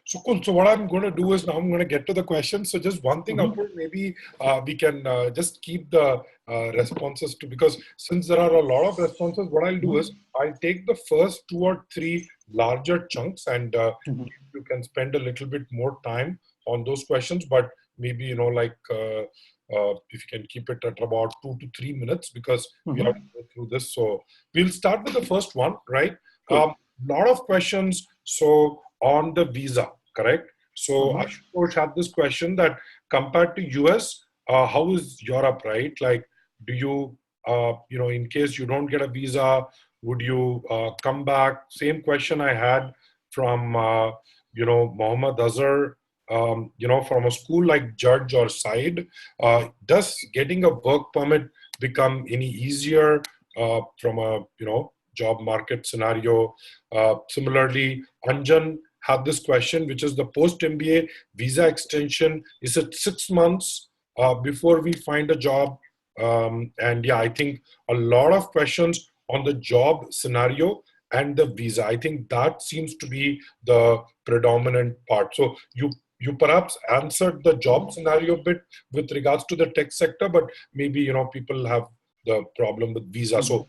So cool. So what I'm going to do is, now I'm going to get to the questions. So just one thing, Apurv, maybe we can just keep the responses to, because since there are a lot of responses, what I'll do is I'll take the first 2 or 3 larger chunks, and you can spend a little bit more time on those questions. But maybe, if you can keep it at about 2 to 3 minutes, because we have to go through this. So we'll start with the first one, right? Cool. Lot of questions. So on the visa, correct? So Ashutosh had this question that compared to US, how is Europe, right? Like, do you, in case you don't get a visa, would you come back? Same question I had from, Mohammed Azhar, from a school like Judge or Side. Does getting a work permit become any easier from a, job market scenario? Similarly, Anjan had this question, which is the post-MBA visa extension. Is it 6 months before we find a job? And yeah, I think a lot of questions on the job scenario and the visa. I think that seems to be the predominant part. So you perhaps answered the job scenario bit with regards to the tech sector, but maybe, people have the problem with visa. So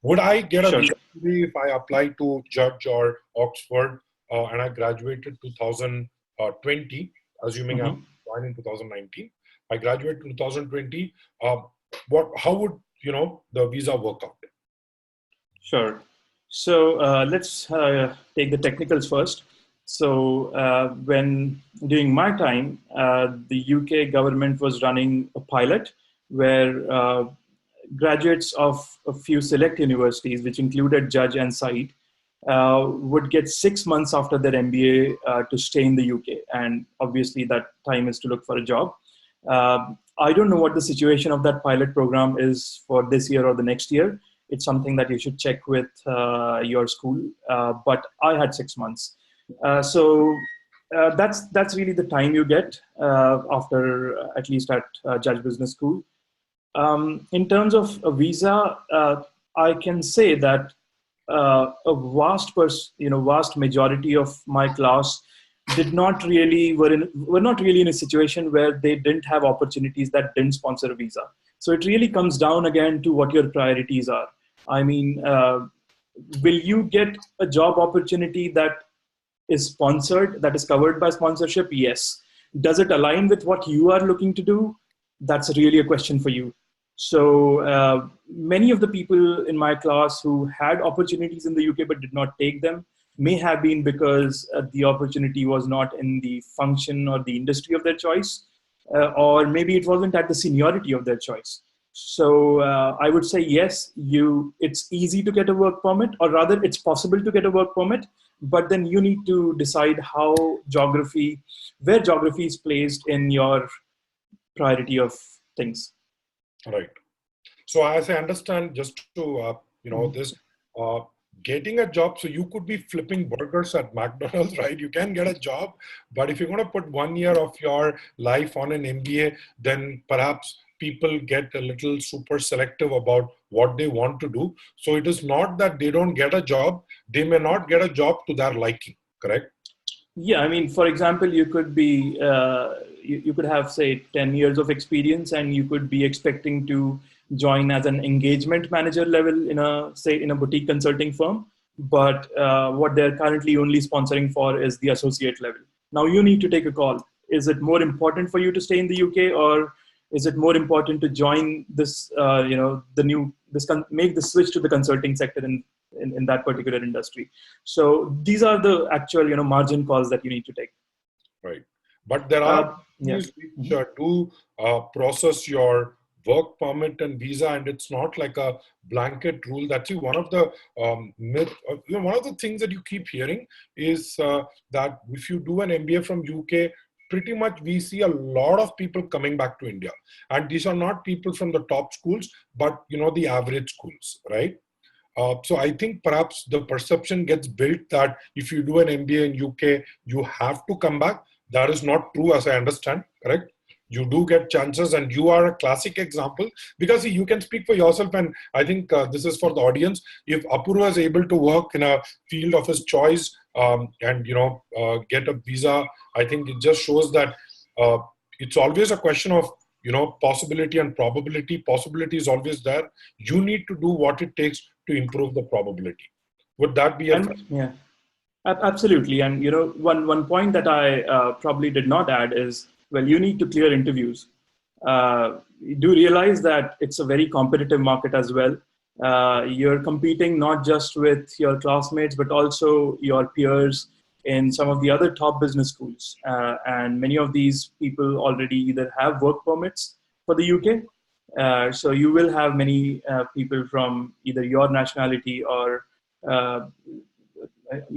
would I get a visa if I apply to Judge or Oxford and I graduated 2020, assuming I'm joined in 2019? I graduated in 2020. How would the visa work out? Sure. So let's take the technicals first. So when during my time, the UK government was running a pilot where graduates of a few select universities, which included Judge and Site, would get 6 months after their MBA to stay in the UK. And obviously that time is to look for a job. I don't know what the situation of that pilot program is for this year or the next year. It's something that you should check with your school. But I had 6 months. That's really the time you get after, at least at Judge Business School. In terms of a visa, I can say that a vast majority of my class were not really in a situation where they didn't have opportunities that didn't sponsor a visa. So it really comes down again to what your priorities are. I mean, will you get a job opportunity that is sponsored, that is covered by sponsorship? Yes. Does it align with what you are looking to do? That's really a question for you. So many of the people in my class who had opportunities in the UK but did not take them may have been because the opportunity was not in the function or the industry of their choice, or maybe it wasn't at the seniority of their choice. So I would say yes, it's easy to get a work permit, or rather it's possible to get a work permit, but then you need to decide where geography is placed in your priority of things. Right. So as I understand, just to, this, getting a job, so you could be flipping burgers at McDonald's, right? You can get a job, but if you're going to put 1 year of your life on an MBA, then perhaps people get a little super selective about what they want to do. So it is not that they don't get a job, they may not get a job to their liking, correct? Yeah, I mean, for example, you could be, you could have, say, 10 years of experience, and you could be expecting to join as an engagement manager level in a boutique consulting firm. But what they're currently only sponsoring for is the associate level. Now you need to take a call. Is it more important for you to stay in the UK, or is it more important to join this, make the switch to the consulting sector in that particular industry? So these are the actual, margin calls that you need to take. Right. But there are companies which do process your work permit and visa, and it's not like a blanket rule. That's one of the one of the things that you keep hearing is that if you do an MBA from UK, pretty much we see a lot of people coming back to India, and these are not people from the top schools, but the average schools, right? So I think perhaps the perception gets built that if you do an MBA in UK, you have to come back. That is not true, as I understand, correct? You do get chances, and you are a classic example, because you can speak for yourself. And I think this is for the audience. If Apurv is able to work in a field of his choice and get a visa, I think it just shows that it's always a question of possibility and probability. Possibility is always there. You need to do what it takes to improve the probability. Would that be yeah, absolutely. And one point that I probably did not add is, well, you need to clear interviews. You do realize that it's a very competitive market as well. You're competing not just with your classmates, but also your peers in some of the other top business schools. And many of these people already either have work permits for the UK. So you will have many people from either your nationality or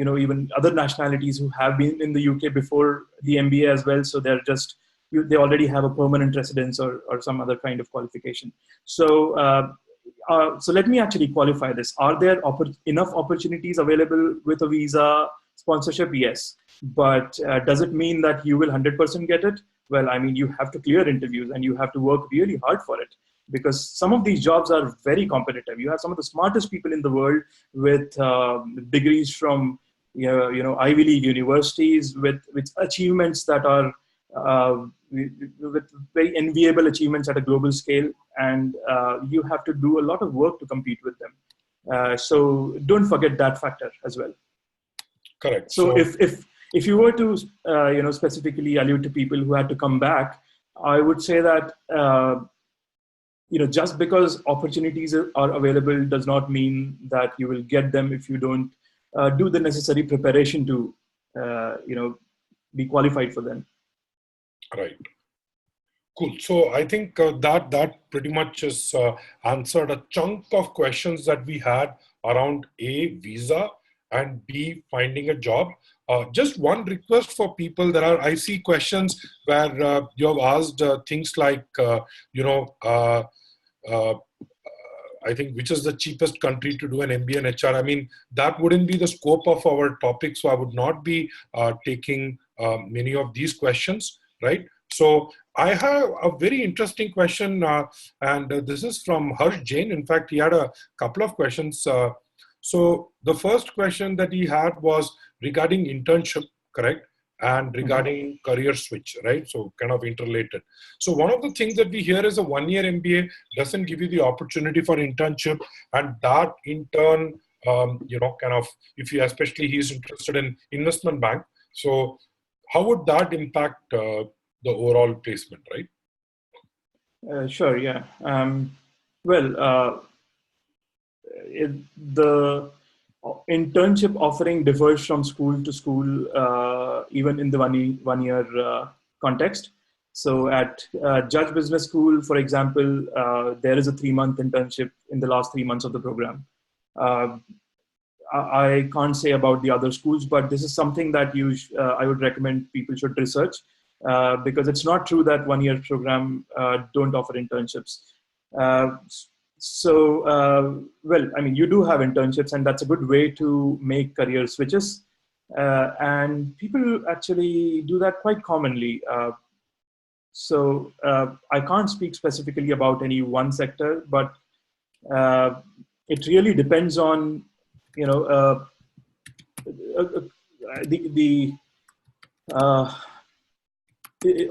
even other nationalities who have been in the UK before the MBA as well. So they already have a permanent residence or some other kind of qualification. So so let me actually qualify this. Are there enough opportunities available with a visa sponsorship? Yes. But does it mean that you will 100% get it? Well, I mean, you have to clear interviews and you have to work really hard for it, because some of these jobs are very competitive. You have some of the smartest people in the world with degrees from Ivy League universities with achievements that are with very enviable achievements at a global scale, and you have to do a lot of work to compete with them. So don't forget that factor as well. Correct. So if you were to specifically allude to people who had to come back, I would say that just because opportunities are available does not mean that you will get them if you don't do the necessary preparation to be qualified for them. Right. Cool. So I think that pretty much has answered a chunk of questions that we had around visa and B, finding a job. Just one request for people. I see questions where you have asked things like, uh, I think, which is the cheapest country to do an MBA in HR. I mean, that wouldn't be the scope of our topic, so I would not be taking many of these questions, right? So I have a very interesting question, and this is from Harsh Jain. In fact, he had a couple of questions. So the first question that he had was regarding internship, correct? And regarding career switch, right? So kind of interrelated. So one of the things that we hear is a one-year MBA doesn't give you the opportunity for internship, and that in turn, kind of, if you, especially he's interested in investment bank, so how would that impact the overall placement, right? Sure, yeah. The internship offering differs from school to school, even in the one year context. So at Judge Business School, for example, there is a 3-month internship in the last 3 months of the program. I can't say about the other schools, but this is something that I would recommend people should research, because it's not true that one-year program don't offer internships. I mean, you do have internships, and that's a good way to make career switches. And people actually do that quite commonly. I can't speak specifically about any one sector, but it really depends on,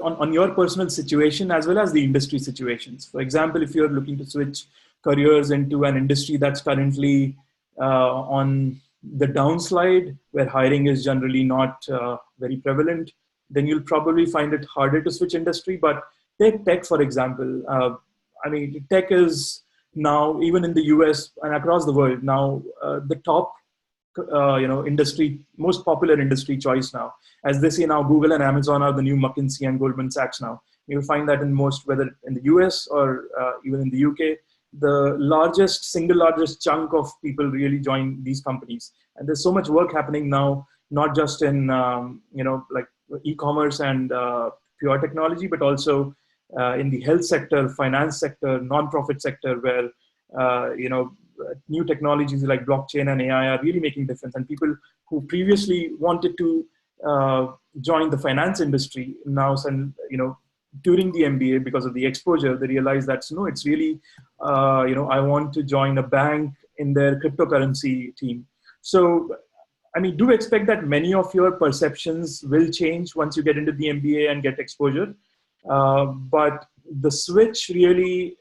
on your personal situation as well as the industry situations. For example, if you're looking to switch careers into an industry that's currently on the downslide, where hiring is generally not very prevalent, then you'll probably find it harder to switch industry. But take tech, for example. I mean, tech is now, even in the US and across the world now, the top industry, most popular industry choice now. As they say now, Google and Amazon are the new McKinsey and Goldman Sachs now. You'll find that in most, whether in the US or even in the UK, the single largest chunk of people really join these companies. And there's so much work happening now, not just in, like e-commerce and pure technology, but also in the health sector, finance sector, non-profit sector, where, new technologies like blockchain and AI are really making a difference. And people who previously wanted to join the finance industry now, during the MBA, because of the exposure, they realize that no, it's really, I want to join a bank in their cryptocurrency team. So, I mean, do expect that many of your perceptions will change once you get into the MBA and get exposure. But the switch really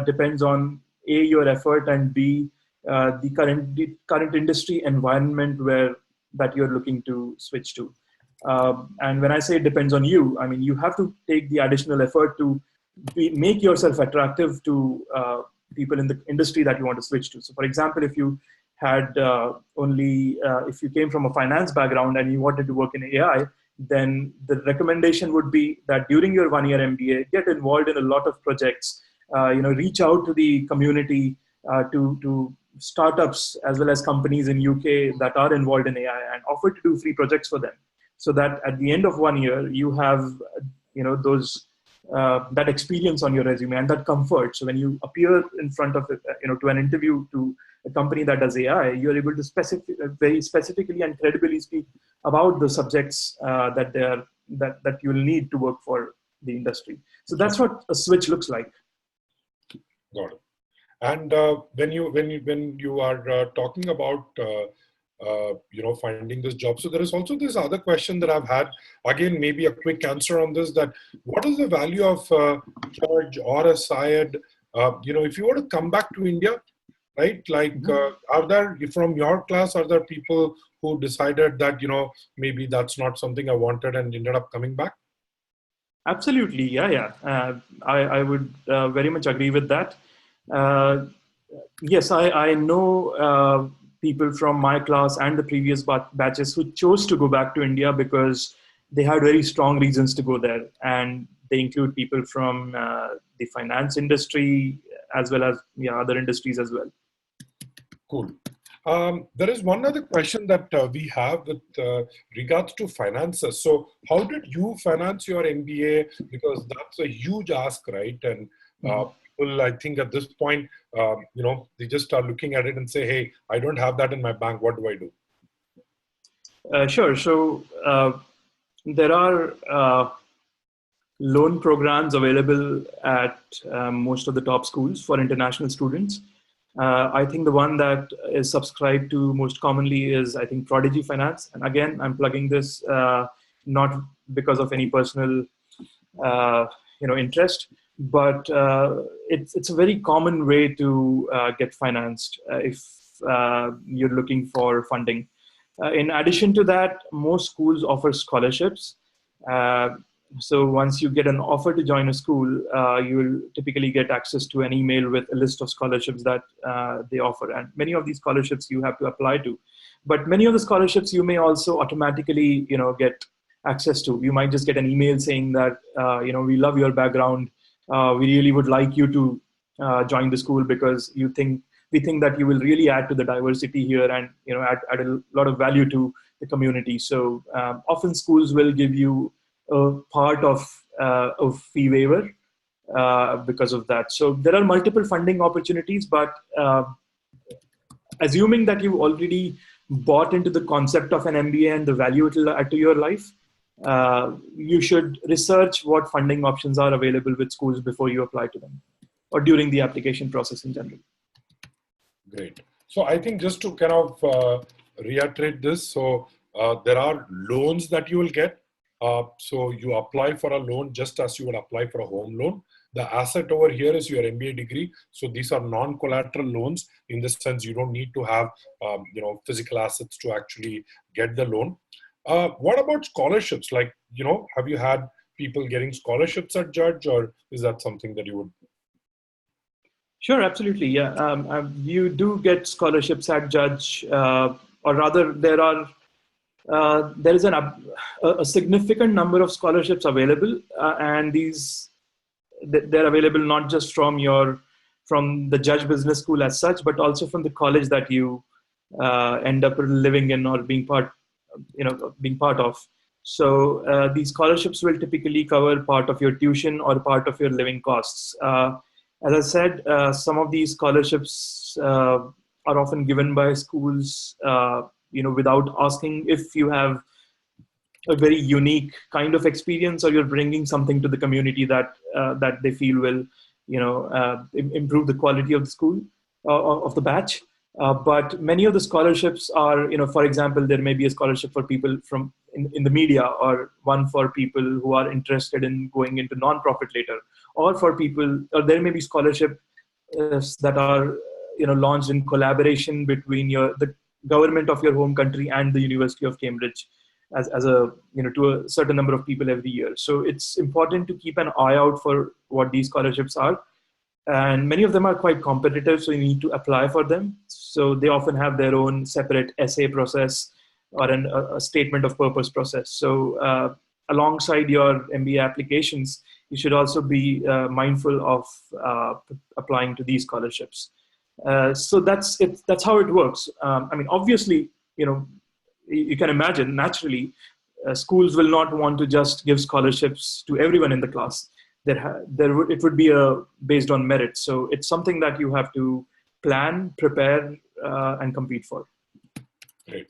depends on A, your effort, and B, the current industry environment that you're looking to switch to. And when I say it depends on you, I mean, you have to take the additional effort to make yourself attractive to people in the industry that you want to switch to. So for example, if you had if you came from a finance background and you wanted to work in AI, then the recommendation would be that during your one-year MBA, get involved in a lot of projects, reach out to the community, to startups as well as companies in UK that are involved in AI, and offer to do free projects for them, so that at the end of 1 year you have those that experience on your resume and that comfort. So when you appear in front of to an interview to a company that does AI, you're able to very specifically and credibly speak about the subjects that you'll need to work for the industry. So that's what a switch looks like. Got it. And when you are talking about finding this job, so there is also this other question that I've had. Again, maybe a quick answer on this: that what is the value of George or a Syed? If you were to come back to India, right? Like, are there, from your class, are there people who decided that maybe that's not something I wanted and ended up coming back? Absolutely, yeah. I would very much agree with that. Yes, I know people from my class and the previous batches who chose to go back to India because they had very strong reasons to go there. And they include people from the finance industry as well as other industries as well. Cool. There is one other question that we have with regards to finances. So, how did you finance your MBA? Because that's a huge ask, right? And people, I think at this point, they just start looking at it and say, "Hey, I don't have that in my bank. What do I do?" Sure. So there are loan programs available at most of the top schools for international students. I think the one that is subscribed to most commonly is, I think, Prodigy Finance. And again, I'm plugging this not because of any personal, interest, but it's a very common way to get financed if you're looking for funding. In addition to that, most schools offer scholarships. So once you get an offer to join a school, you will typically get access to an email with a list of scholarships that they offer. And many of these scholarships you have to apply to. But many of the scholarships you may also automatically, get access to. You might just get an email saying that, we love your background. We really would like you to join the school because we think that you will really add to the diversity here and, add a lot of value to the community. So often schools will give you a part of fee waiver because of that. So there are multiple funding opportunities, but assuming that you already bought into the concept of an MBA and the value it will add to your life, you should research what funding options are available with schools before you apply to them or during the application process in general. Great. So I think just to kind of reiterate this, so there are loans that you will get. So you apply for a loan just as you would apply for a home loan. The asset over here is your MBA degree. So these are non-collateral loans in the sense you don't need to have physical assets to actually get the loan. What about scholarships? Like, have you had people getting scholarships at Judge, or is that something that you would? Sure, absolutely. Yeah, you do get scholarships at Judge, or rather, there is a significant number of scholarships available, and they're available not just from the Judge Business School as such, but also from the college that you end up living in or being part of. So these scholarships will typically cover part of your tuition or part of your living costs. As I said, some of these scholarships are often given by schools, without asking if you have a very unique kind of experience or you're bringing something to the community that they feel will, improve the quality of the school, of the batch. But many of the scholarships are, for example, there may be a scholarship for people from in the media, or one for people who are interested in going into nonprofit later, or there may be scholarships that are, launched in collaboration between the government of your home country and the University of Cambridge as a, to a certain number of people every year. So it's important to keep an eye out for what these scholarships are. And many of them are quite competitive, so you need to apply for them. So they often have their own separate essay process or a statement of purpose process. So alongside your MBA applications, you should also be mindful of applying to these scholarships. So that's it. That's how it works. Obviously, you can imagine naturally, schools will not want to just give scholarships to everyone in the class. It would be based on merit. So it's something that you have to plan, prepare, and compete for. Great.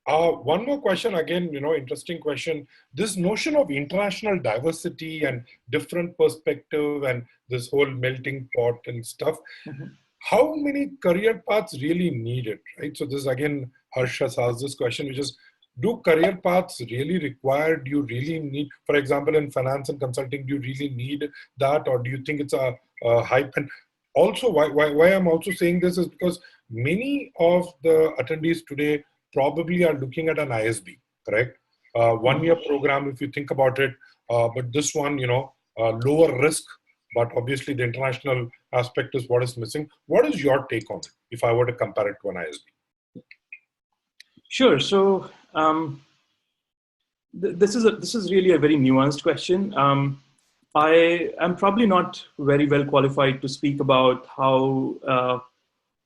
One more question, again, interesting question. This notion of international diversity and different perspective and this whole melting pot and stuff, how many career paths really need it, right? So this, again, Harsh has asked this question, which is, do career paths really require, do you really need, for example, in finance and consulting, do you really need that? Or do you think it's a hype? And also, why I'm also saying this is because many of the attendees today probably are looking at an ISB, correct? 1 year program, if you think about it, but this one, lower risk, but obviously the international aspect is what is missing. What is your take on it, if I were to compare it to an ISB? Sure. So this is really a very nuanced question. I am probably not very well qualified to speak about how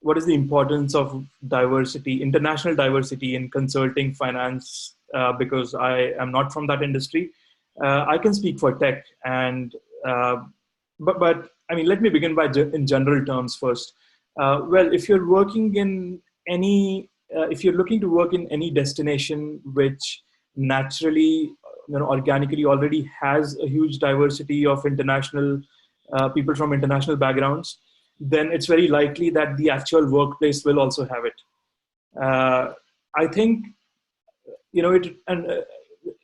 what is the importance of diversity, international diversity in consulting, finance, because I am not from that industry. I can speak for tech, and but I mean, let me begin by in general terms first. Well, if you're working in any, if you're looking to work in any destination which naturally, organically already has a huge diversity of international people from international backgrounds, then it's very likely that the actual workplace will also have it. I think, and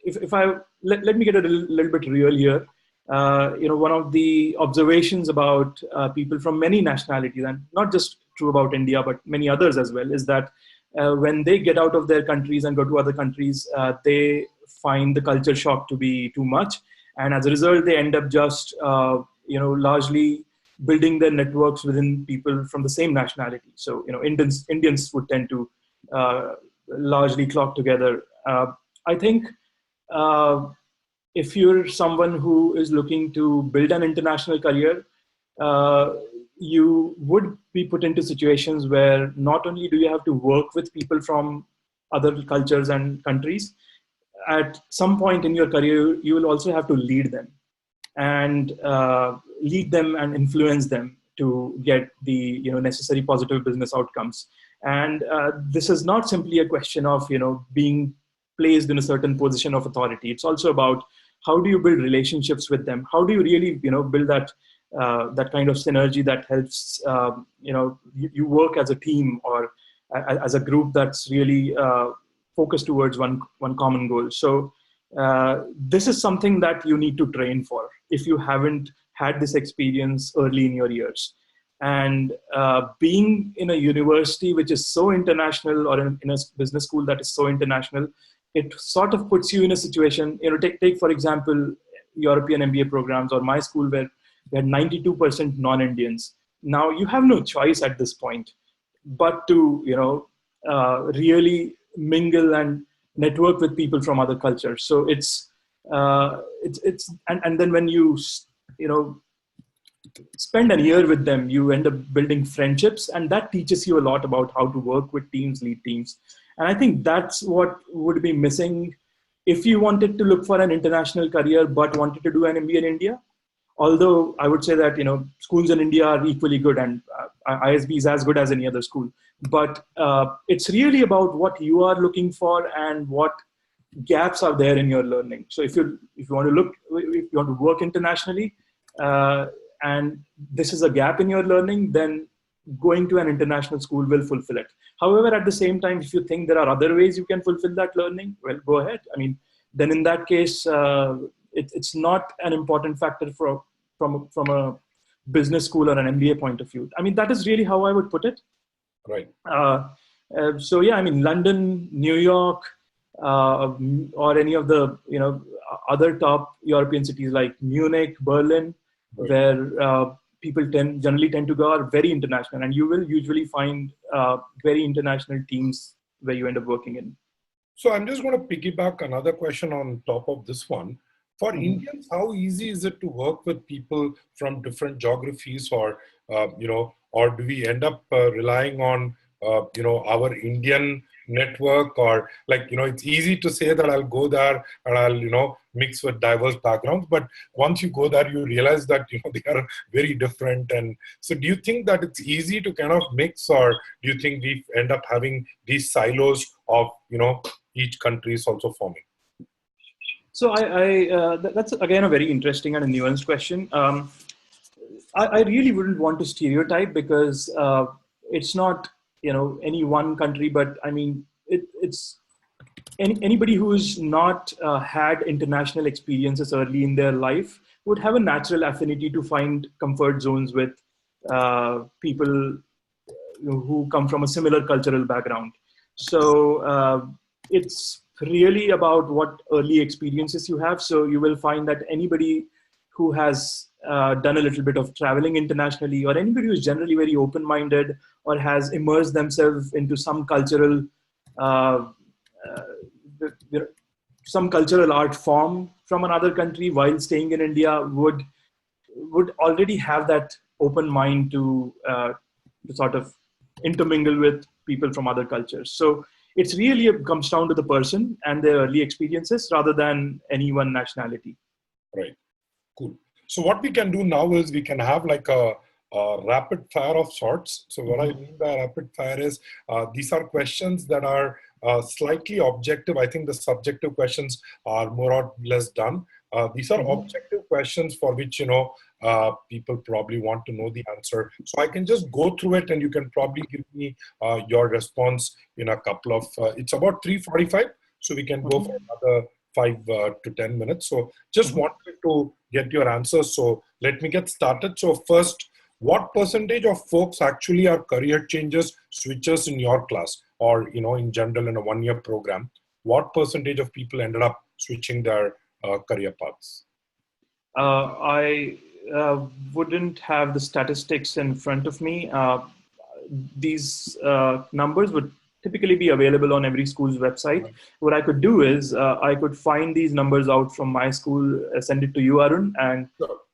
if I let me get a little bit real here. One of the observations about people from many nationalities, and not just true about India, but many others as well, is that when they get out of their countries and go to other countries, they find the culture shock to be too much. And as a result, they end up just, largely building their networks within people from the same nationality. So, Indians would tend to largely clock together. I think if you're someone who is looking to build an international career, you would be put into situations where not only do you have to work with people from other cultures and countries, at some point in your career, you will also have to lead them and influence them to get the necessary positive business outcomes. And this is not simply a question of being placed in a certain position of authority. It's also about how do you build relationships with them? How do you really build that that kind of synergy that helps you work as a team or as a group that's really focused towards one common goal. So this is something that you need to train for if you haven't had this experience early in your years. And being in a university which is so international, or in a business school that is so international, it sort of puts you in a situation, take for example, European MBA programs or my school where we had 92% non-Indians. Now you have no choice at this point but to, really mingle and network with people from other cultures. So it's and then when you spend a year with them, you end up building friendships, and that teaches you a lot about how to work with teams, lead teams. And I think that's what would be missing if you wanted to look for an international career but wanted to do an MBA in India. Although I would say that schools in India are equally good, and ISB is as good as any other school. But it's really about what you are looking for and what gaps are there in your learning. So if you want to work internationally, and this is a gap in your learning, then going to an international school will fulfill it. However, at the same time, if you think there are other ways you can fulfill that learning, well, go ahead. I mean, then in that case, it's not an important factor from a business school or an MBA point of view. I mean, that is really how I would put it. Right. So yeah, I mean, London, New York, or any of the other top European cities like Munich, Berlin, right, where people generally tend to go, are very international, and you will usually find very international teams where you end up working in. So I'm just going to piggyback another question on top of this one. For Indians, how easy is it to work with people from different geographies, or or do we end up relying on our Indian network, or it's easy to say that I'll go there and I'll mix with diverse backgrounds, but once you go there you realize that they are very different. And so do you think that it's easy to kind of mix, or do you think we end up having these silos of each country is also forming? So that's again a very interesting and a nuanced question. I really wouldn't want to stereotype, because it's not any one country, but I mean it's anybody who's not had international experiences early in their life would have a natural affinity to find comfort zones with people who come from a similar cultural background. So it's really about what early experiences you have. So you will find that anybody who has done a little bit of traveling internationally, or anybody who's generally very open-minded or has immersed themselves into some cultural art form from another country while staying in India would already have that open mind to sort of intermingle with people from other cultures. So it's really comes down to the person and their early experiences rather than any one nationality. Right. Cool. So what we can do now is we can have like a rapid fire of sorts. So what I mean by rapid fire is these are questions that are slightly objective. I think the subjective questions are more or less done. These are objective questions for which, people probably want to know the answer. So I can just go through it and you can probably give me your response in a couple of, it's about 3:45. So we can go for another 5 to 10 minutes. So just wanted to get your answers. So let me get started. So first, what percentage of folks actually are career changers, switchers in your class or, in general in a one-year program? What percentage of people ended up switching their career paths? I wouldn't have the statistics in front of me. These numbers would typically be available on every school's website. Right. What I could do is I could find these numbers out from my school, send it to you, Arun, and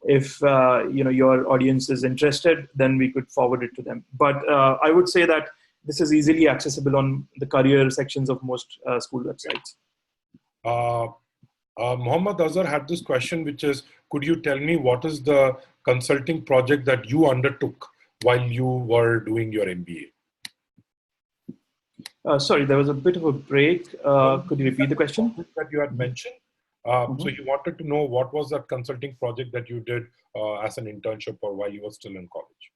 if your audience is interested, then we could forward it to them. But I would say that this is easily accessible on the career sections of most school websites. Muhammad Azhar had this question, which is, could you tell me what is the consulting project that you undertook while you were doing your MBA? Sorry, there was a bit of a break. Could you repeat the question? That you had mentioned. So you wanted to know what was that consulting project that you did as an internship or while you were still in college?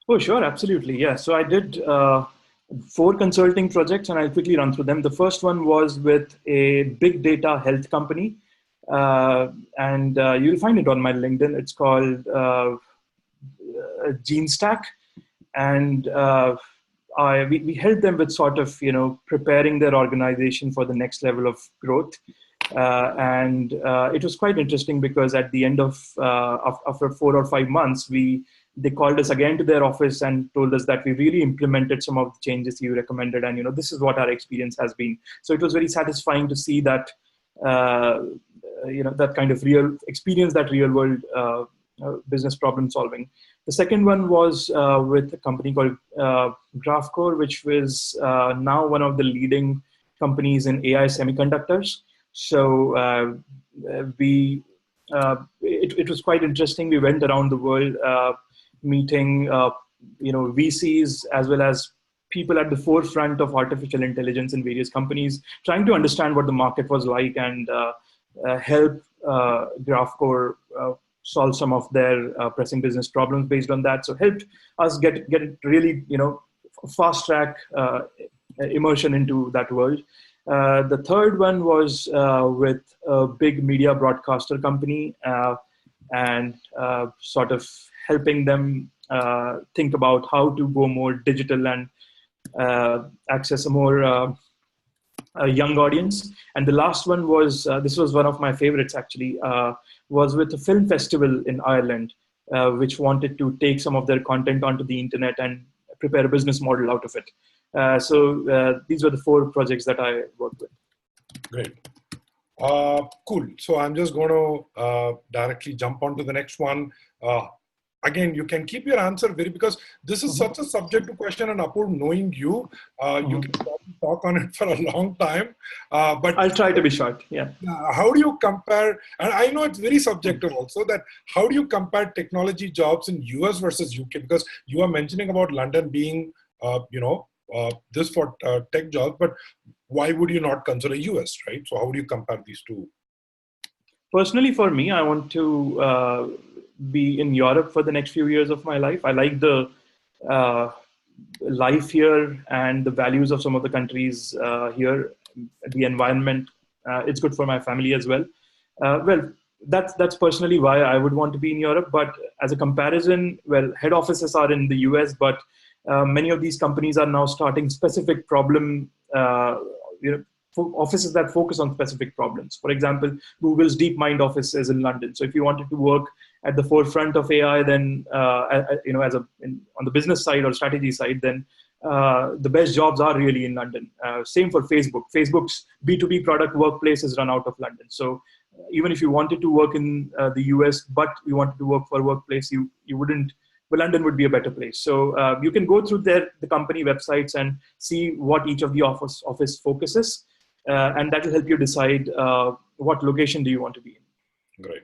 Oh, sure. Absolutely. Yeah. So I did 4 consulting projects and I'll quickly run through them. The first one was with a big data health company. And you'll find it on my LinkedIn. It's called GeneStack. And we helped them with sort of, preparing their organization for the next level of growth. And it was quite interesting because at the end of after 4 or 5 months, they called us again to their office and told us that we really implemented some of the changes you recommended. And, this is what our experience has been. So it was very satisfying to see that, that kind of real experience, that real world business problem solving. The second one was with a company called GraphCore, which was now one of the leading companies in AI semiconductors. So it was quite interesting. We went around the world meeting, VCs as well as people at the forefront of artificial intelligence in various companies, trying to understand what the market was like and help GraphCore solve some of their pressing business problems based on that. So helped us get it really, fast track immersion into that world. The third one was with a big media broadcaster company and sort of helping them think about how to go more digital and access a more a young audience. And the last one was, this was one of my favorites actually, was with a film festival in Ireland, which wanted to take some of their content onto the internet and prepare a business model out of it. So these were the 4 projects that I worked with. Great. Cool. So I'm just going to directly jump on to the next one. Again, you can keep your answer because this is such a subjective question, and Apurv, knowing you, you can probably talk on it for a long time. But I'll try to be short. Yeah. How do you compare? And I know it's very subjective also. That how do you compare technology jobs in US versus UK? Because you are mentioning about London being, this for tech jobs, but why would you not consider US, right? So how do you compare these two? Personally, for me, I want to be in Europe for the next few years of my life. I like the life here and the values of some of the countries here, the environment. It's good for my family as well. That's personally why I would want to be in Europe. But as a comparison, head offices are in the US, but many of these companies are now starting specific problem, offices that focus on specific problems. For example, Google's DeepMind office is in London. So if you wanted to work at the forefront of AI, then on the business side or strategy side, then the best jobs are really in London. Same for Facebook. Facebook's B2B product workplace is run out of London. So even if you wanted to work in the US, but you wanted to work for a workplace, you wouldn't well, London would be a better place. So you can go through the company websites and see what each of the office focuses, and that will help you decide what location do you want to be in. Great.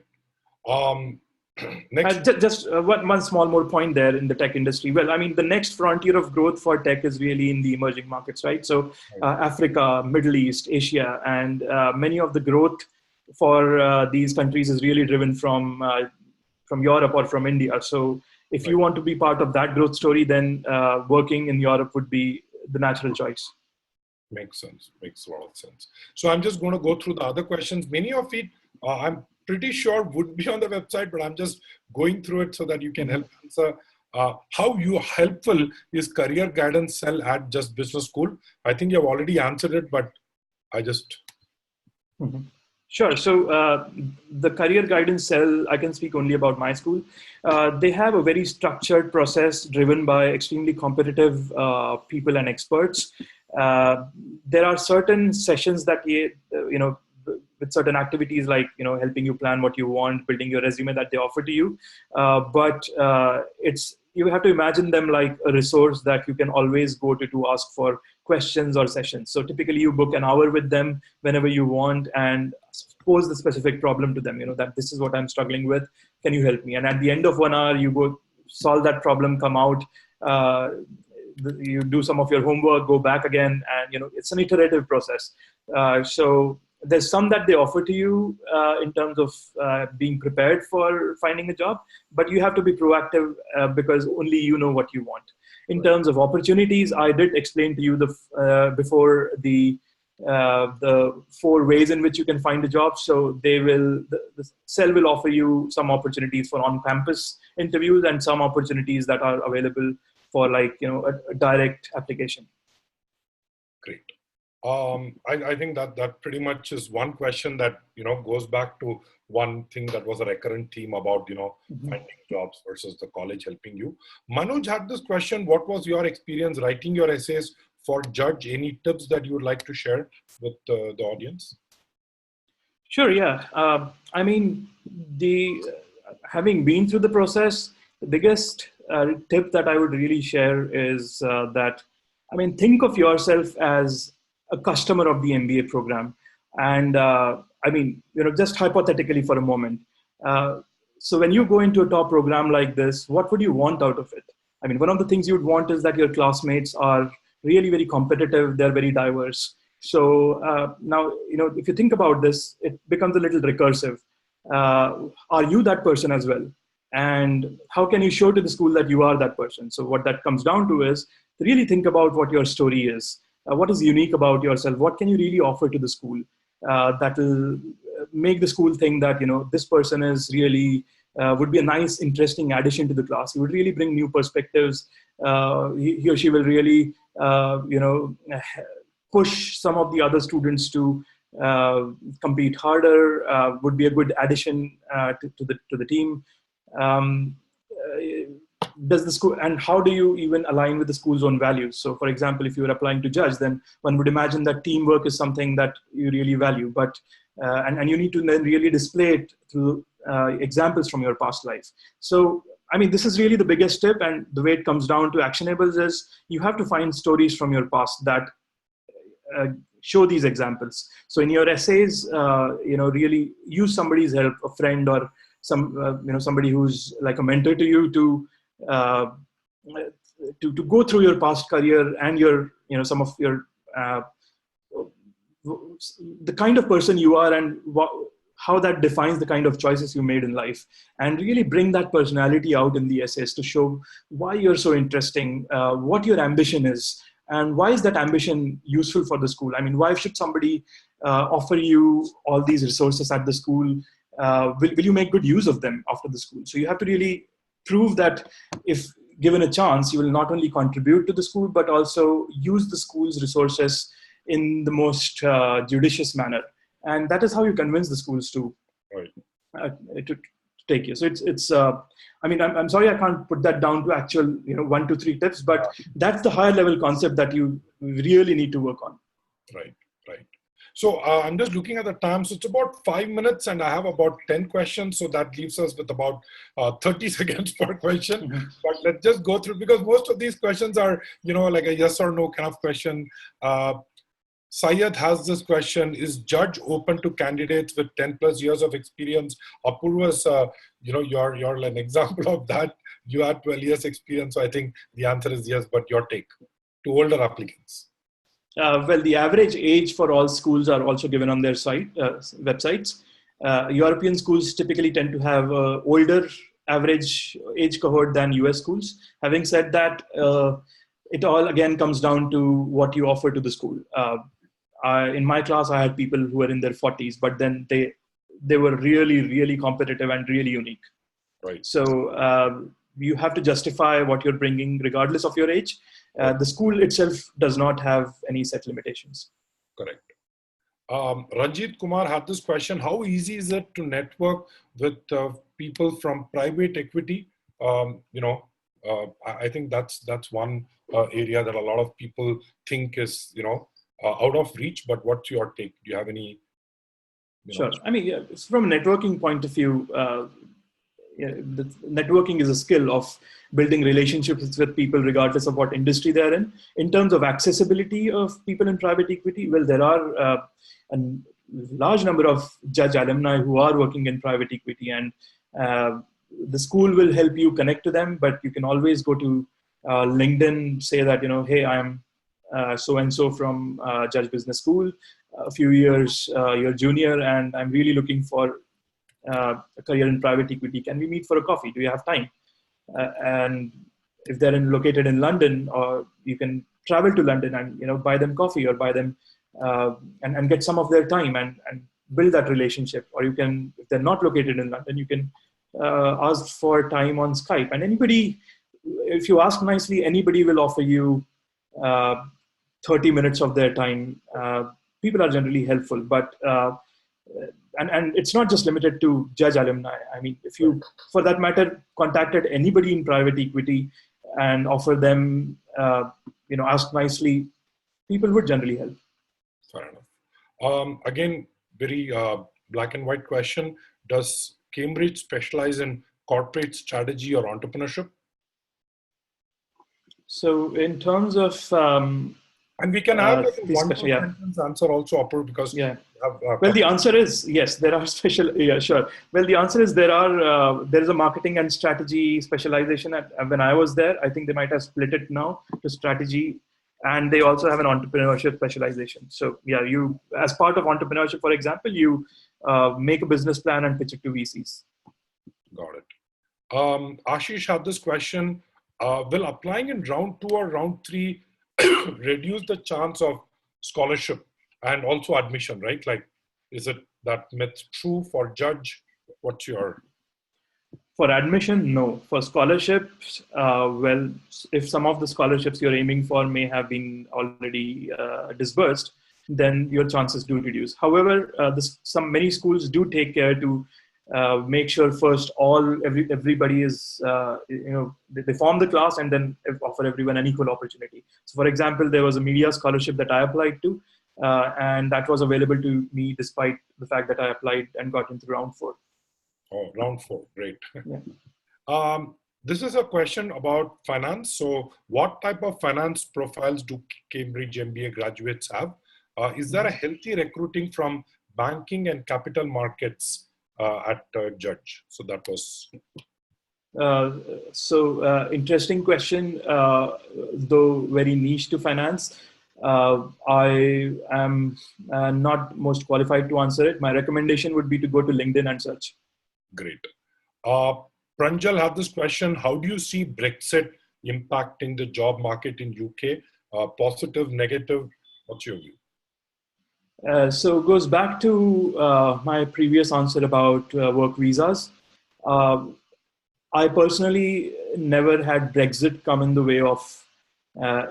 Next, one small more point there in the tech industry. Well, I mean, the next frontier of growth for tech is really in the emerging markets, right? So Africa, Middle East, Asia, and many of the growth for these countries is really driven from Europe or from India. So if you want to be part of that growth story, then working in Europe would be the natural choice. Makes sense. Makes a lot of sense. So I'm just going to go through the other questions. Many of it, I'm pretty sure would be on the website, but I'm just going through it so that you can help answer. How helpful is career guidance cell at Just Business School? I think you've already answered it, but I just... Sure. So the career guidance cell, I can speak only about my school. They have a very structured process driven by extremely competitive people and experts. There are certain sessions that, with certain activities like, helping you plan what you want, building your resume that they offer to you. But you have to imagine them like a resource that you can always go to ask for questions or sessions. So typically you book an hour with them whenever you want and pose the specific problem to them, that this is what I'm struggling with. Can you help me? And at the end of 1 hour, you go solve that problem, come out, you do some of your homework, go back again. And, it's an iterative process. So there's some that they offer to you in terms of being prepared for finding a job, but you have to be proactive because only you know what you want. In terms of opportunities, I did explain to you before the 4 ways in which you can find a job. So the cell will offer you some opportunities for on-campus interviews and some opportunities that are available for a direct application. Great. I think that pretty much is one question that, goes back to one thing that was a recurrent theme about, finding jobs versus the college helping you. Manoj had this question: what was your experience writing your essays for Judge? Any tips that you would like to share with the audience? Sure, yeah. I mean, having been through the process, the biggest tip that I would really share is that, think of yourself as a customer of the MBA program. And just hypothetically for a moment. So when you go into a top program like this, what would you want out of it? One of the things you'd want is that your classmates are really very competitive. They're very diverse. So now, if you think about this, it becomes a little recursive. Are you that person as well? And how can you show to the school that you are that person? So what that comes down to is to really think about what your story is. What is unique about yourself? What can you really offer to the school that will make the school think that, this person is really, would be a nice, interesting addition to the class. He would really bring new perspectives. He or she will really, push some of the other students to compete harder, would be a good addition to the team. Does the school, and how do you even align with the school's own values? So for example, if you're applying to Judge, then one would imagine that teamwork is something that you really value, but and you need to then really display it through examples from your past life. So this is really the biggest tip, and the way it comes down to actionables is you have to find stories from your past that show these examples. So in your essays, really use somebody's help, a friend or somebody who's like a mentor to you to go through your past career and your, some of your, the kind of person you are and how that defines the kind of choices you made in life, and really bring that personality out in the essays to show why you're so interesting, what your ambition is, and why is that ambition useful for the school? Why should somebody offer you all these resources at the school? Will you make good use of them after the school? So you have to really prove that if given a chance, you will not only contribute to the school, but also use the school's resources in the most judicious manner. And that is how you convince the schools to take you. So it's I'm sorry, I can't put that down to actual, 1 to 3 tips, but that's the higher level concept that you really need to work on. Right. So I'm just looking at the time. So it's about 5 minutes and I have about 10 questions. So that leaves us with about 30 seconds per question. Mm-hmm. But let's just go through, because most of these questions are, like a yes or no kind of question. Syed has this question: is judge open to candidates with 10 plus years of experience? Apurv is, you're an example of that. You had 12 years experience. So I think the answer is yes, but your take to older applicants. Well, the average age for all schools are also given on their websites. European schools typically tend to have older average age cohort than US schools. Having said that, it all again comes down to what you offer to the school. In my class, I had people who were in their 40s, but then they were really, really competitive and really unique. Right. So you have to justify what you're bringing regardless of your age. The school itself does not have any set limitations. Correct. Ranjit Kumar had this question: how easy is it to network with people from private equity? I think that's one area that a lot of people think is out of reach. But what's your take? Do you have any? Sure. I mean, from a networking point of view, the networking is a skill of building relationships with people regardless of what industry they're in. In terms of accessibility of people in private equity, well, there are a large number of judge alumni who are working in private equity, and the school will help you connect to them, but you can always go to LinkedIn, say that, hey, I'm so-and-so from Judge Business School, a few years your junior, and I'm really looking for a career in private equity. Can we meet for a coffee? Do you have time? And if they're located in London, or you can travel to London and buy them coffee, or buy them and get some of their time and build that relationship. Or you can, if they're not located in London, you can ask for time on Skype. And anybody, if you ask nicely, anybody will offer you 30 minutes of their time. People are generally helpful, but and it's not just limited to judge alumni. I mean, if you, for that matter, contacted anybody in private equity and offer them, ask nicely, people would generally help. Fair enough. Again, very black and white question: does Cambridge specialize in corporate strategy or entrepreneurship? So, in terms of and we can have like a one sentence answer also, Apurv, because well, the answer is yes. There are sure. Well, the answer is there is a marketing and strategy specialization. When I was there, I think they might have split it now to strategy, and they also have an entrepreneurship specialization. So you, as part of entrepreneurship, for example, you make a business plan and pitch it to VCs. Got it. Ashish had this question: will applying in round 2 or round 3 reduce the chance of scholarship and also admission, right? Like, is it that myth true for judge? What's your... For admission, no. For scholarships, well, if some of the scholarships you're aiming for may have been already disbursed, then your chances do reduce. However, many schools do take care to make sure first everybody is, they form the class and then offer everyone an equal opportunity. So for example, there was a media scholarship that I applied to, and that was available to me despite the fact that I applied and got into round 4. Oh, round 4, great. Yeah. This is a question about finance. So what type of finance profiles do Cambridge MBA graduates have? Is there a healthy recruiting from banking and capital markets at Judge? So that was... interesting question, though very niche to finance. I am not most qualified to answer it. My recommendation would be to go to LinkedIn and search. Great. Pranjal had this question: how do you see Brexit impacting the job market in UK? Positive, negative? What's your view? So it goes back to my previous answer about work visas. I personally never had Brexit come in the way of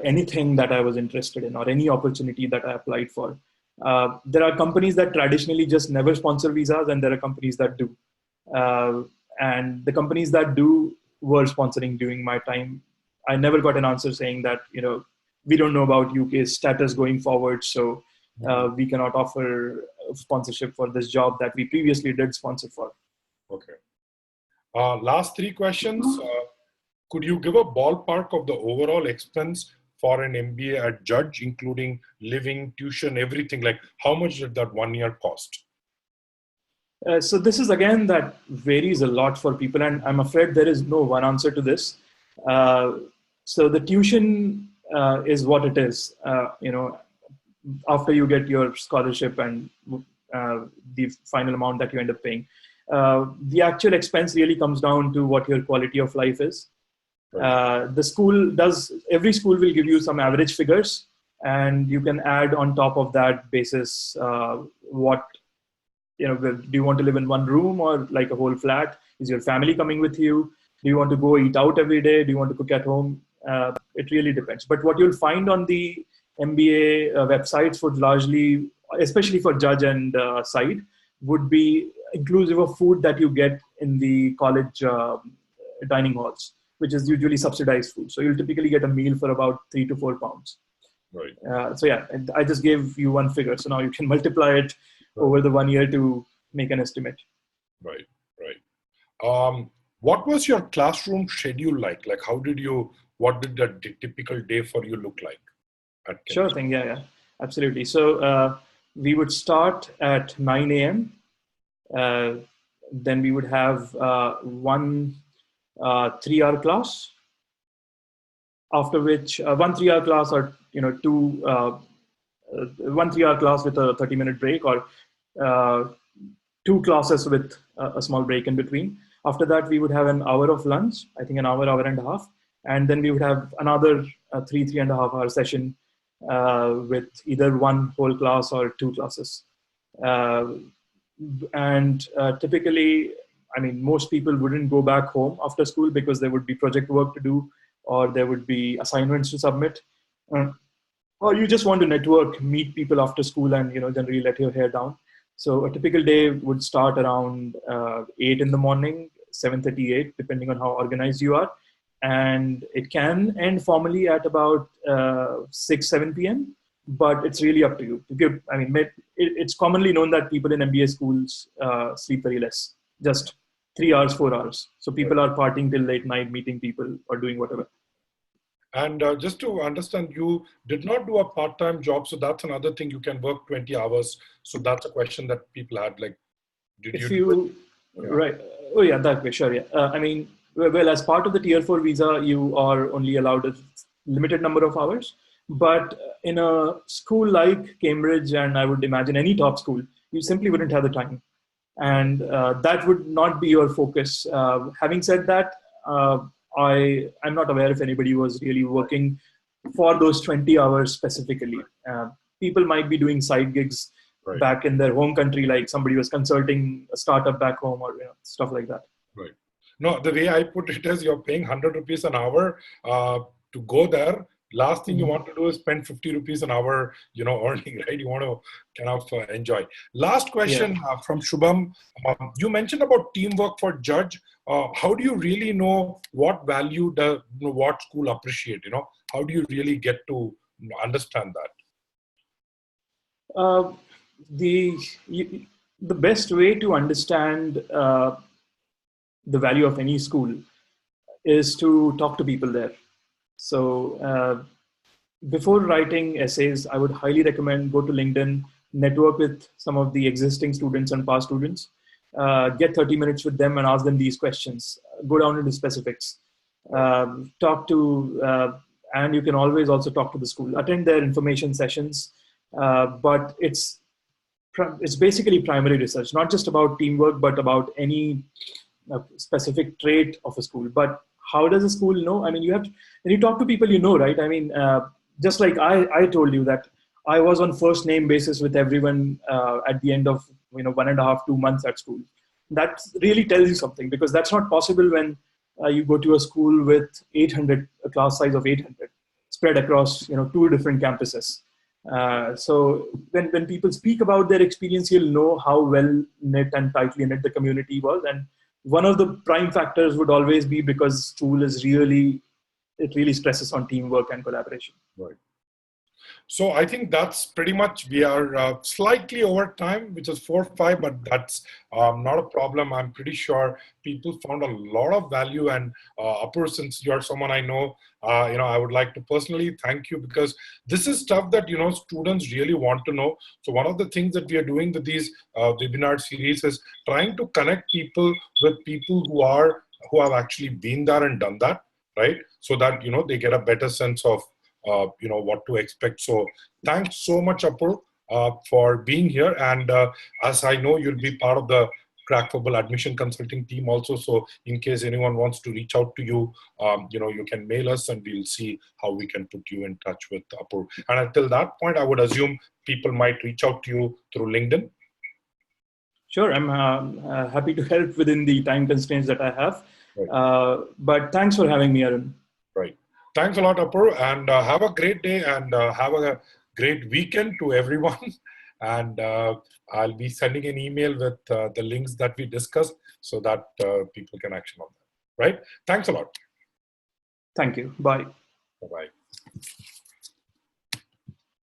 anything that I was interested in or any opportunity that I applied for. There are companies that traditionally just never sponsor visas, and there are companies that do. And the companies that do were sponsoring during my time. I never got an answer saying that, we don't know about UK's status going forward, so we cannot offer sponsorship for this job that we previously did sponsor for. Okay. Last three questions. Could you give a ballpark of the overall expense for an MBA at Judge, including living, tuition, everything? Like how much did that 1 year cost? So this is again that varies a lot for people, and I'm afraid there is no one answer to this. So the tuition is what it is. After you get your scholarship and the final amount that you end up paying, the actual expense really comes down to what your quality of life is. Right. Every school will give you some average figures, and you can add on top of that basis do you want to live in one room or like a whole flat? Is your family coming with you? Do you want to go eat out every day? Do you want to cook at home? It really depends. But what you'll find on the MBA websites would largely, especially for Judge and side, would be inclusive of food that you get in the college dining halls, which is usually subsidized food. So you'll typically get a meal for about £3 to £4. Right. So yeah, I just gave you one figure. So now you can multiply it over the 1 year to make an estimate. Right. What was your classroom schedule like? Like what did the typical day for you look like at Cambridge? Sure thing. Yeah, absolutely. So we would start at 9 a.m. Then we would have one 3-hour class, after which one 3-hour class or one 3-hour class with a 30-minute break, or 2 classes with a small break in between. After that, we would have an hour of lunch, I think an hour and a half. And then we would have another 3.5 hour session with either one whole class or 2 classes. Typically, most people wouldn't go back home after school because there would be project work to do, or there would be assignments to submit. Or you just want to network, meet people after school and, generally let your hair down. So a typical day would start around 8 in the morning, 7:38, depending on how organized you are. And it can end formally at about 6-7 p.m., but it's really up to you. It's commonly known that people in MBA schools sleep very less, just 3 hours, 4 hours. So people are partying till late night, meeting people or doing whatever. And just to understand, you did not do a part-time job. So that's another thing. You can work 20 hours. So that's a question that people had. Like, Right. Oh yeah, that way. Sure. Yeah. Well, as part of the Tier 4 visa, you are only allowed a limited number of hours. But in a school like Cambridge, and I would imagine any top school, you simply wouldn't have the time. And that would not be your focus. Having said that, I'm not aware if anybody was really working for those 20 hours specifically. People might be doing side gigs back in their home country, like somebody was consulting a startup back home or stuff like that. Right. No, the way I put it is you're paying 100 rupees an hour to go there. Last thing you want to do is spend 50 rupees an hour, earning, right? You want to kind of enjoy. Last question from Shubham. You mentioned about teamwork for Judge. How do you really know what value what school appreciate? How do you really get to understand that? The best way to understand the value of any school is to talk to people there. So before writing essays, I would highly recommend go to LinkedIn, network with some of the existing students and past students, get 30 minutes with them and ask them these questions, go down into specifics, talk to, and you can always also talk to the school, attend their information sessions, but it's basically primary research, not just about teamwork, but about any specific trait of a school. But how does a school know? When you talk to people, right? Just like I told you that I was on first name basis with everyone at the end of 1.5, 2 months at school. That really tells you something, because that's not possible when you go to a school with 800, a class size of 800 spread across 2 different campuses. So when people speak about their experience, you'll know how well knit and tightly knit the community was. And one of the prime factors would always be because school is really stresses on teamwork and collaboration. Right. So I think that's pretty much, we are slightly over time, which is 4-5, but that's not a problem. I'm pretty sure people found a lot of value. And Apurv, since you're someone I know, I would like to personally thank you, because this is stuff that, students really want to know. So one of the things that we are doing with these webinar series is trying to connect people with people who have actually been there and done that, right? So that, they get a better sense of what to expect. So thanks so much, Apurv, for being here. And as I know, you'll be part of the Crackable admission consulting team also. So in case anyone wants to reach out to you, you can mail us and we'll see how we can put you in touch with Apurv. And until that point, I would assume people might reach out to you through LinkedIn. Sure, I'm happy to help within the time constraints that I have. Right. But thanks for having me, Arun. Right. Thanks a lot, Apurv, and have a great day, and have a great weekend to everyone. And I'll be sending an email with the links that we discussed so that people can action on that. Right? Thanks a lot. Thank you. Bye. Bye-bye.